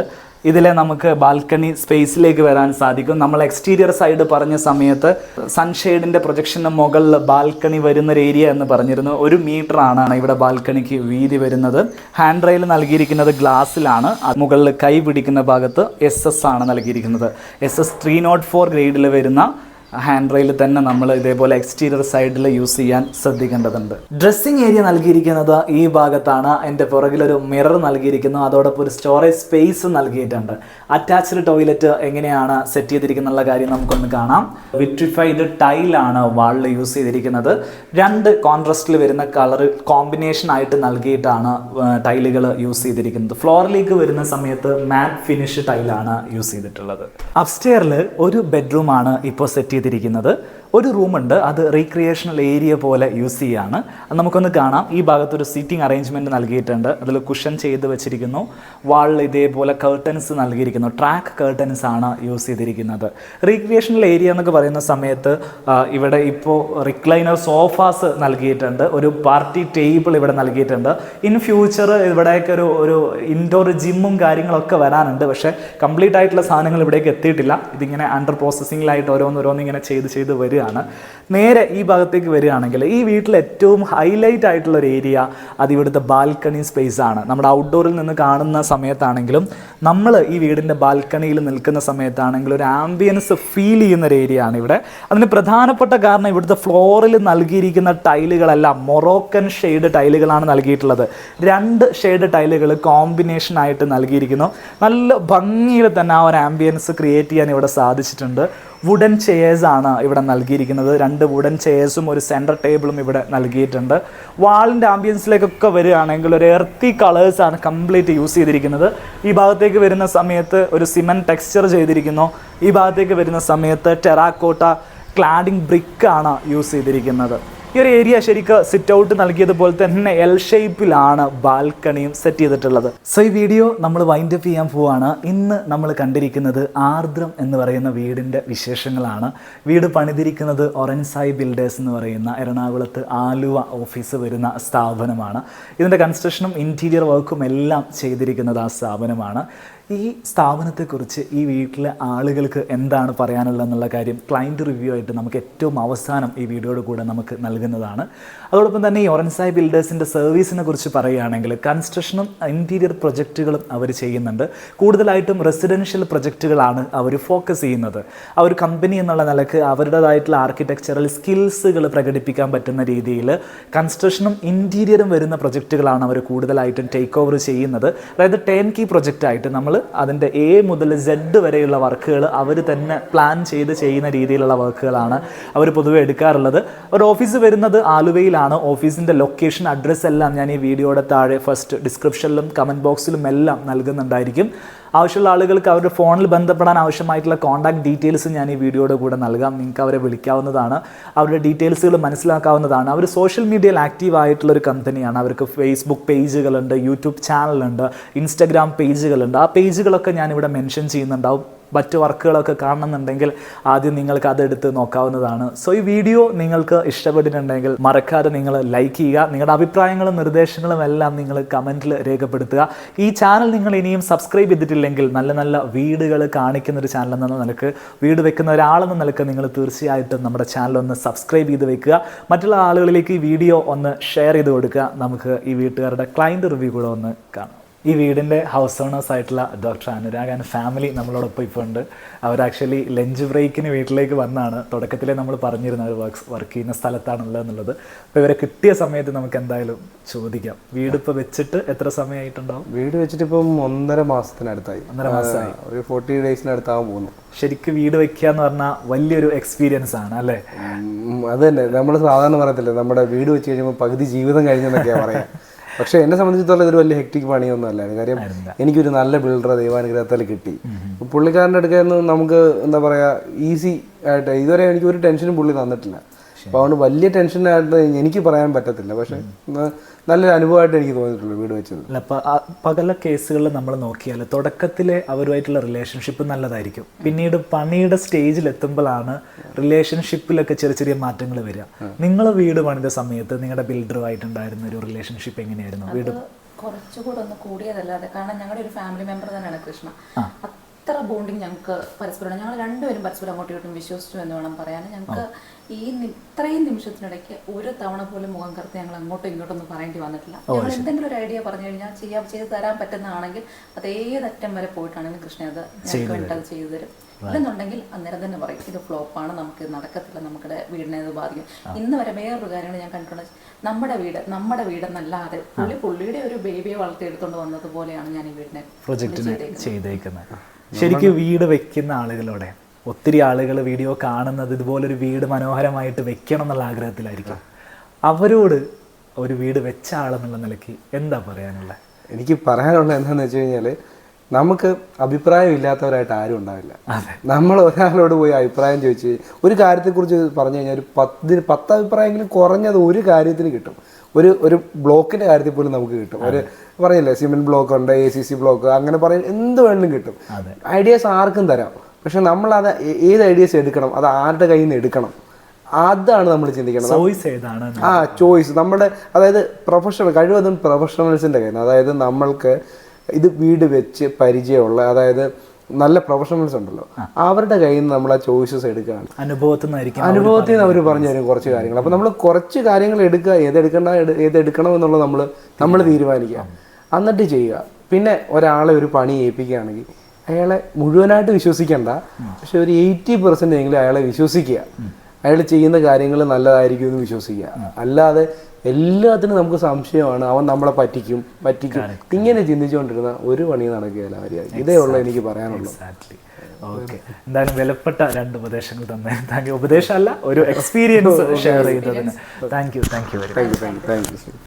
A: ഇതിലെ നമുക്ക് ബാൽക്കണി സ്പേസിലേക്ക് വരാൻ സാധിക്കും. നമ്മൾ എക്സ്റ്റീരിയർ സൈഡ് പറഞ്ഞ സമയത്ത് സൺഷെയ്ഡിൻ്റെ പ്രൊജക്ഷന് മുകളിൽ ബാൽക്കണി വരുന്നൊരു ഏരിയ എന്ന് പറഞ്ഞിരുന്നു. 1 മീറ്ററാണ് ഇവിടെ ബാൽക്കണിക്ക് വീതി വരുന്നത്. ഹാൻഡ് റെയിൽ നൽകിയിരിക്കുന്നത് ഗ്ലാസ്സിലാണ്. മുകളിൽ കൈ പിടിക്കുന്ന ഭാഗത്ത് SS ആണ് നൽകിയിരിക്കുന്നത്. SS 304 ഗ്രേഡിൽ വരുന്ന ഹാൻഡ് റെയിൽ തന്നെ നമ്മൾ ഇതേപോലെ എക്സ്റ്റീരിയർ സൈഡിൽ യൂസ് ചെയ്യാൻ ശ്രദ്ധിക്കേണ്ടതുണ്ട്. ഡ്രസ്സിംഗ് ഏരിയ നൽകിയിരിക്കുന്നത് ഈ ഭാഗത്താണ്. എൻ്റെ പുറകിലൊരു മിറർ നൽകിയിരിക്കുന്നു, അതോടൊപ്പം ഒരു സ്റ്റോറേജ് സ്പേസ് നൽകിയിട്ടുണ്ട്. അറ്റാച്ച്ഡ് ടോയ്ലറ്റ് എങ്ങനെയാണ് സെറ്റ് ചെയ്തിരിക്കുന്ന കാര്യം നമുക്കൊന്ന് കാണാം. വിട്രിഫൈഡ് ടൈലാണ് വാളിൽ യൂസ് ചെയ്തിരിക്കുന്നത്. 2 കോൺട്രാസ്റ്റിൽ വരുന്ന കളർ കോമ്പിനേഷൻ ആയിട്ട് നൽകിയിട്ടാണ് ടൈലുകൾ യൂസ് ചെയ്തിരിക്കുന്നത്. ഫ്ലോറിലേക്ക് വരുന്ന സമയത്ത് മാറ്റ് ഫിനിഷ് ടൈലാണ് യൂസ് ചെയ്തിട്ടുള്ളത്. അപ്സ്റ്റെയറിൽ ഒരു ബെഡ്റൂമാണ് ഇപ്പോൾ സെറ്റ് ചെയ്തിരിക്കുന്നത്. ഒരു റൂമുണ്ട്, അത് റീക്രിയേഷണൽ ഏരിയ പോലെ യൂസ് ചെയ്യാണ്. അത് നമുക്കൊന്ന് കാണാം. ഈ ഭാഗത്തൊരു സീറ്റിംഗ് അറേഞ്ച്മെൻറ്റ് നൽകിയിട്ടുണ്ട്, അതിൽ കുഷൻ ചെയ്ത് വെച്ചിരിക്കുന്നു. വാളിൽ ഇതേപോലെ കർട്ടൻസ് നൽകിയിരിക്കുന്നു, ട്രാക്ക് കർട്ടൻസ് ആണ് യൂസ് ചെയ്തിരിക്കുന്നത്. റീക്രിയേഷണൽ ഏരിയ എന്നൊക്കെ പറയുന്ന സമയത്ത് ഇവിടെ ഇപ്പോൾ റിക്ലൈനർ സോഫാസ് നൽകിയിട്ടുണ്ട്, ഒരു പാർട്ടി ടേബിൾ ഇവിടെ നൽകിയിട്ടുണ്ട്. ഇൻ ഫ്യൂച്ചർ ഇവിടേക്ക് ഒരു ഇൻഡോർ ജിമ്മും കാര്യങ്ങളൊക്കെ വരാനുണ്ട്, പക്ഷേ കംപ്ലീറ്റ് ആയിട്ടുള്ള സാധനങ്ങൾ ഇവിടേക്ക് എത്തിയിട്ടില്ല. ഇതിങ്ങനെ അണ്ടർ പ്രോസസ്സിങ്ങിലായിട്ട് ഓരോന്നിങ്ങനെ ചെയ്ത് വരിക. നേരെ ഈ ഭാഗത്തേക്ക് വരികയാണെങ്കിൽ ഈ വീട്ടിൽ ഏറ്റവും ഹൈലൈറ്റ് ആയിട്ടുള്ള ഒരു ഏരിയ അത് ഇവിടുത്തെ ബാൽക്കണി സ്പേസ് ആണ്. നമ്മുടെ ഔട്ട്ഡോറിൽ നിന്ന് കാണുന്ന സമയത്താണെങ്കിലും നമ്മൾ ഈ വീടിൻ്റെ ബാൽക്കണിയിൽ നിൽക്കുന്ന സമയത്താണെങ്കിലും ഒരു ആംബിയൻസ് ഫീൽ ചെയ്യുന്ന ഒരു ഏരിയ ആണ് ഇവിടെ. അതിന് പ്രധാനപ്പെട്ട കാരണം ഇവിടുത്തെ ഫ്ലോറിൽ നൽകിയിരിക്കുന്ന ടൈലുകളെല്ലാം മൊറോക്കൻ ഷെയ്ഡ് ടൈലുകളാണ് നൽകിയിട്ടുള്ളത്. 2 ഷെയ്ഡ് ടൈലുകൾ കോമ്പിനേഷൻ ആയിട്ട് നൽകിയിരിക്കുന്നു. നല്ല ഭംഗിയിൽ തന്നെ ആ ഒരു ആംബിയൻസ് ക്രിയേറ്റ് ചെയ്യാൻ ഇവിടെ സാധിച്ചിട്ടുണ്ട്. വുഡൻ ചെയേഴ്സ് ആണ് ഇവിടെ നൽകിയിരിക്കുന്നത്. 2 വുഡൻ ചെയേഴ്സും ഒരു സെൻറ്റർ ടേബിളും ഇവിടെ നൽകിയിട്ടുണ്ട്. വാളിൻ്റെ ആംബിയൻസിലേക്കൊക്കെ വരികയാണെങ്കിൽ ഒരു എർത്തി കളേഴ്സാണ് കംപ്ലീറ്റ് യൂസ് ചെയ്തിരിക്കുന്നത്. ഈ ഭാഗത്തേക്ക് വരുന്ന സമയത്ത് ഒരു സിമൻറ്റ് ടെക്സ്ചർ ചെയ്തിരിക്കുന്നു. ഈ ഭാഗത്തേക്ക് വരുന്ന സമയത്ത് ടെറാക്കോട്ട ക്ലാഡിംഗ് ബ്രിക്കാണ് യൂസ് ചെയ്തിരിക്കുന്നത്. ഈ ഒരു ഏരിയ ശരിക്കും സിറ്റ് ഔട്ട് നൽകിയതുപോലെ തന്നെ എൽ ഷേപ്പിലാണ് ബാൽക്കണിയും സെറ്റ് ചെയ്തിട്ടുള്ളത്. സോ ഈ വീഡിയോ നമ്മൾ വൈൻഡ് അപ്പ് ചെയ്യാൻ പോവാണ്. ഇന്ന് നമ്മൾ കണ്ടിരിക്കുന്നത് ആർദ്രം എന്ന് പറയുന്ന വീടിൻ്റെ വിശേഷങ്ങളാണ്. വീട് പണിതിരിക്കുന്നത് ഒറൻസായി ബിൽഡേഴ്സ് എന്ന് പറയുന്ന എറണാകുളത്ത് ആലുവ ഓഫീസ് വരുന്ന സ്ഥാപനമാണ്. ഇതിൻ്റെ കൺസ്ട്രക്ഷനും ഇൻറ്റീരിയർ വർക്കും എല്ലാം ചെയ്തിരിക്കുന്നത് ആ സ്ഥാപനമാണ്. ഈ സ്ഥാപനത്തെക്കുറിച്ച് ഈ വീട്ടിലെ ആളുകൾക്ക് എന്താണ് പറയാനുള്ളതെന്നുള്ള കാര്യം ക്ലയൻറ്റ് റിവ്യൂ ആയിട്ട് നമുക്ക് ഏറ്റവും അവസാനം ഈ വീഡിയോയുടെ കൂടെ നമുക്ക് നൽകുന്നതാണ്. അതോടൊപ്പം തന്നെ ഈ ഒറൻസായി ബിൽഡേഴ്സിൻ്റെ സർവീസിനെ കുറിച്ച് പറയുകയാണെങ്കിൽ കൺസ്ട്രക്ഷനും ഇൻറ്റീരിയർ പ്രൊജക്റ്റുകളും അവർ ചെയ്യുന്നുണ്ട്. കൂടുതലായിട്ടും റെസിഡൻഷ്യൽ പ്രൊജക്റ്റുകളാണ് അവർ ഫോക്കസ് ചെയ്യുന്നത്. ആ ഒരു കമ്പനി എന്നുള്ള നിലക്ക് അവരുടേതായിട്ടുള്ള ആർക്കിടെക്ചറൽ സ്കിൽസുകൾ പ്രകടിപ്പിക്കാൻ പറ്റുന്ന രീതിയിൽ കൺസ്ട്രക്ഷനും ഇൻറ്റീരിയറും വരുന്ന പ്രൊജക്റ്റുകളാണ് അവർ കൂടുതലായിട്ടും ടേക്ക് ഓവർ ചെയ്യുന്നത്. അതായത് ടേൺ കീ പ്രൊജക്റ്റായിട്ട് നമ്മൾ അതിൻ്റെ A മുതൽ Z വരെയുള്ള വർക്കുകൾ അവർ തന്നെ പ്ലാൻ ചെയ്ത് ചെയ്യുന്ന രീതിയിലുള്ള വർക്കുകളാണ് അവർ പൊതുവെ എടുക്കാറുള്ളത്. ഒരു ഓഫീസ് വരുന്നത് ആലുവയിലാണ്. ഓഫീസിൻ്റെ ലൊക്കേഷൻ അഡ്രസ്സ് എല്ലാം ഞാൻ ഈ വീഡിയോയുടെ താഴെ ഫസ്റ്റ് ഡിസ്ക്രിപ്ഷനിലും കമൻറ്റ് ബോക്സിലും എല്ലാം നൽകുന്നുണ്ടായിരിക്കും. ആവശ്യമുള്ള ആളുകൾക്ക് അവരുടെ ഫോണിൽ ബന്ധപ്പെടാൻ ആവശ്യമായിട്ടുള്ള കോൺടാക്ട് ഡീറ്റെയിൽസ് ഞാൻ ഈ വീഡിയോയുടെ കൂടെ നൽകാം. നിങ്ങൾക്ക് അവരെ വിളിക്കാവുന്നതാണ്, അവരുടെ ഡീറ്റെയിൽസുകൾ മനസ്സിലാക്കാവുന്നതാണ്. അവർ സോഷ്യൽ മീഡിയയിൽ ആക്റ്റീവ് ആയിട്ടുള്ളൊരു കമ്പനിയാണ്. അവർക്ക് ഫേസ്ബുക്ക് പേജുകളുണ്ട്, യൂട്യൂബ് ചാനലുണ്ട്, ഇൻസ്റ്റഗ്രാം പേജുകളുണ്ട്. ആ പേജുകളൊക്കെ ഞാനിവിടെ മെൻഷൻ ചെയ്യുന്നുണ്ടാവും. മറ്റ് വർക്കുകളൊക്കെ കാണണമെന്നുണ്ടെങ്കിൽ ആദ്യം നിങ്ങൾക്ക് അതെടുത്ത് നോക്കാവുന്നതാണ്. സോ ഈ വീഡിയോ നിങ്ങൾക്ക് ഇഷ്ടപ്പെട്ടിട്ടുണ്ടെങ്കിൽ മറക്കാതെ നിങ്ങൾ ലൈക്ക് ചെയ്യുക. നിങ്ങളുടെ അഭിപ്രായങ്ങളും നിർദ്ദേശങ്ങളും എല്ലാം നിങ്ങൾ കമൻറ്റിൽ രേഖപ്പെടുത്തുക. ഈ ചാനൽ നിങ്ങൾ ഇനിയും സബ്സ്ക്രൈബ് ചെയ്തിട്ടില്ലെങ്കിൽ നല്ല നല്ല വീടുകൾ കാണിക്കുന്ന ഒരു ചാനൽ എന്ന നിലക്ക്, വീട് വെക്കുന്ന ഒരാളെന്ന നിലക്ക് നിങ്ങൾ തീർച്ചയായിട്ടും നമ്മുടെ ചാനൽ ഒന്ന് സബ്സ്ക്രൈബ് ചെയ്ത് വെക്കുക. മറ്റുള്ള ആളുകളിലേക്ക് ഈ വീഡിയോ ഒന്ന് ഷെയർ ചെയ്ത് കൊടുക്കുക. നമുക്ക് ഈ വീട്ടുകാരുടെ ക്ലയൻറ്റ് റിവ്യൂ കൂടെ ഒന്ന് കാണാം. ഈ വീടിൻ്റെ ഹൗസ് ഓണേഴ്സ് ആയിട്ടുള്ള ഡോക്ടർ അനുരാഗ് ആൻഡ് ഫാമിലി നമ്മളോടൊപ്പം ഇപ്പോൾ ഉണ്ട്. അവർ ആക്ച്വലി ലഞ്ച് ബ്രേക്കിന് വീട്ടിലേക്ക് വന്നതാണ്. തുടക്കത്തിലേ നമ്മൾ പറഞ്ഞിരുന്നത് വർക്ക് ചെയ്യുന്ന സ്ഥലത്താണുള്ളത് എന്നുള്ളത്. അപ്പോൾ ഇവരെ കിട്ടിയ സമയത്ത് നമുക്ക് എന്തായാലും ചോദിക്കാം. വീട് ഇപ്പോൾ വെച്ചിട്ട് എത്ര സമയമായിട്ടുണ്ടാവും?
C: വീട് വെച്ചിട്ട് ഇപ്പം 1.5 മാസത്തിനടുത്തായി.
A: 1.5 മാസമായി.
C: ഒരു 40 ഡേയ്സിനടുത്താകാൻ പോകുന്നു.
A: ശരിക്കും വീട് വെക്കുക എന്ന് പറഞ്ഞാൽ വലിയൊരു എക്സ്പീരിയൻസ് ആണ് അല്ലേ?
C: അത് തന്നെ, നമ്മൾ സാധാരണ പറയത്തില്ലേ നമ്മുടെ വീട് വെച്ച് കഴിയുമ്പോൾ പകുതി ജീവിതം കഴിഞ്ഞെന്നൊക്കെയാണ് പറയാം. പക്ഷേ എന്നെ സംബന്ധിച്ചിടത്തോളം ഇതൊരു വലിയ ഹെക്ടിക് പണിയൊന്നും അല്ലായിരുന്നു. കാര്യം എനിക്കൊരു നല്ല ബിൽഡറെ ദൈവാനുഗ്രഹത്തിൽ കിട്ടി. പുള്ളിക്കാരൻ്റെ അടുക്കായിരുന്നു നമുക്ക് എന്താ പറയുക ഈസി ആയിട്ട്. ഇതുവരെ എനിക്ക് ഒരു ടെൻഷനും പുള്ളി തന്നിട്ടില്ല. അപ്പോൾ അതുകൊണ്ട് വലിയ ടെൻഷനായിട്ട് എനിക്ക് പറയാൻ പറ്റത്തില്ല. പക്ഷേ നല്ലൊരു അനുഭവമായിട്ട് എനിക്ക് തോന്നിയിട്ടുള്ളൂ വീട് വെച്ചത്.
A: അല്ല, പല കേസുകളിൽ നമ്മൾ നോക്കിയാൽ തുടക്കത്തിലെ അവരുമായിട്ടുള്ള റിലേഷൻഷിപ്പ് നല്ലതായിരിക്കും. പിന്നീട് പണിയുടെ സ്റ്റേജിൽ എത്തുമ്പോഴാണ് റിലേഷൻഷിപ്പിലൊക്കെ ചെറിയ ചെറിയ മാറ്റങ്ങൾ വരിക. നിങ്ങൾ വീട് പണിത സമയത്ത് നിങ്ങളുടെ ബിൽഡറുമായിട്ടുണ്ടായിരുന്ന ഒരു റിലേഷൻഷിപ്പ് എങ്ങനെയായിരുന്നു? വീട്
D: കുറച്ചുകൂടെ ഒന്ന് കൂടിയതല്ലാതെ, കാരണം ഞങ്ങളുടെ ഒരു ഫാമിലി മെമ്പർ തന്നെയാണ് കൃഷ്ണ. അത്ര അത്ര ബോണ്ടിങ് ഞങ്ങൾക്ക് പരസ്പരം, ഞങ്ങൾ രണ്ടുപേരും പരസ്പരം അങ്ങോട്ടും ഇങ്ങോട്ടും വിശ്വസിച്ചു എന്ന് വേണം പറയാൻ. ഞങ്ങൾക്ക് ഇത്രയും നിമിഷത്തിനിടയ്ക്ക് ഒരു തവണ പോലും മുഖം കറുത്ത് ഞങ്ങൾ അങ്ങോട്ടും ഇങ്ങോട്ടും ഒന്നും പറയേണ്ടി വന്നിട്ടില്ല. ഞങ്ങൾ എന്തെങ്കിലും ഒരു ഐഡിയ പറഞ്ഞു കഴിഞ്ഞാൽ ചെയ്ത് തരാൻ പറ്റുന്നതാണെങ്കിൽ അത് ഏതറ്റം വരെ പോയിട്ടാണെങ്കിൽ കൃഷ്ണൻ അത് ഞങ്ങൾക്ക് വേണ്ടി അത് ചെയ്തു തരും. ഇല്ലെന്നുണ്ടെങ്കിൽ അന്നേരം തന്നെ പറയും ഇത് ഫ്ലോപ്പാണ്, നമുക്ക് നടക്കത്തില്ല, നമ്മുടെ വീടിനെ ഇത് ബാധിക്കും. ഇന്ന് വരെ വേറൊരു കാര്യങ്ങൾ ഞാൻ കണ്ടിട്ടുണ്ട്, നമ്മുടെ വീടെന്നല്ലാതെ പുള്ളിയുടെ ഒരു ബേബിയെ വളർത്തിയെടുത്തോണ്ട് വന്നതുപോലെയാണ് ഞാൻ ഈ വീടിനെ
A: പ്രൊജക്റ്റിന് ചെയ്തേക്കുന്നത്. ശരിക്കും വീട് വെക്കുന്ന ആളുകളോടെ ഒത്തിരി ആളുകൾ വീഡിയോ കാണുന്നത് ഇതുപോലൊരു വീട് മനോഹരമായിട്ട് വെക്കണം എന്നുള്ള ആഗ്രഹത്തിലായിരിക്കും. അവരോട് ഒരു വീട് വെച്ച ആളെന്നുള്ള നിലയ്ക്ക് എന്താ പറയാനുള്ളത്?
C: എനിക്ക് പറയാനുള്ളത് എന്താണെന്ന് വെച്ച് കഴിഞ്ഞാൽ, നമുക്ക് അഭിപ്രായം ഇല്ലാത്തവരായിട്ട് ആരും ഉണ്ടാവില്ല. നമ്മൾ ഒരാളോട് പോയി അഭിപ്രായം ചോദിച്ച് ഒരു കാര്യത്തെക്കുറിച്ച് പറഞ്ഞു കഴിഞ്ഞാൽ ഒരു 10 അഭിപ്രായമെങ്കിലും കുറഞ്ഞത് ഒരു കാര്യത്തിന് കിട്ടും. ഒരു ബ്ലോക്കിൻ്റെ കാര്യത്തിൽ പോലും നമുക്ക് കിട്ടും. ഒരു പറയില്ലേ, സിമെൻറ്റ് ബ്ലോക്ക് ഉണ്ട്, ACC ബ്ലോക്ക്, അങ്ങനെ പറയും, എന്ത് വേണമെങ്കിലും കിട്ടും. ഐഡിയാസ് ആർക്കും തരാം. പക്ഷെ നമ്മളത് ഏത് ഐഡിയാസ് എടുക്കണം, അത് ആരുടെ കയ്യിൽ നിന്ന് എടുക്കണം, അതാണ് നമ്മൾ ചിന്തിക്കണം. ചോയ്സ് നമ്മുടെ, അതായത് കഴിവതും പ്രൊഫഷണൽസിൻ്റെ കയ്യിൽ നിന്ന്, അതായത് നമ്മൾക്ക് ഇത് വീട് വെച്ച് പരിചയമുള്ള, അതായത് നല്ല പ്രൊഫഷണൽസ് ഉണ്ടല്ലോ, അവരുടെ കയ്യിൽ നിന്ന് നമ്മൾ ആ ചോയ്സസ് എടുക്കുകയാണ്. അനുഭവത്തിൽ നിന്ന് അവർ പറഞ്ഞു തരും കുറച്ച് കാര്യങ്ങൾ. അപ്പോൾ നമ്മൾ കുറച്ച് കാര്യങ്ങൾ എടുക്കുക, ഏതെടുക്കണം എന്നുള്ളത് നമ്മൾ തീരുമാനിക്കുക, എന്നിട്ട് ചെയ്യുക. പിന്നെ ഒരാളെ ഒരു പണി ഏൽപ്പിക്കുകയാണെങ്കിൽ അയാളെ മുഴുവനായിട്ട് വിശ്വസിക്കണ്ട, പക്ഷെ ഒരു 80% എങ്കിലും അയാളെ വിശ്വസിക്കുക. അയാൾ ചെയ്യുന്ന കാര്യങ്ങൾ നല്ലതായിരിക്കും എന്ന് വിശ്വസിക്കുക. അല്ലാതെ എല്ലാത്തിനും നമുക്ക് സംശയമാണ്, അവൻ നമ്മളെ പറ്റിക്കും, ഇങ്ങനെ ചിന്തിച്ചുകൊണ്ടിരുന്ന ഒരു പണി നടക്കുകയില്ല മര്യാദ. ഇതേ ഉള്ളൂ എനിക്ക് പറയാനുള്ളൂ.
A: ഓക്കെ, എന്തായാലും വിലപ്പെട്ട 2 ഉപദേശങ്ങൾ തന്നെ. Thank you. ഉപദേശമല്ല, ഒരു എക്സ്പീരിയൻസ് ഷെയർ ചെയ്തതിന് thank you very much.
C: Thank U.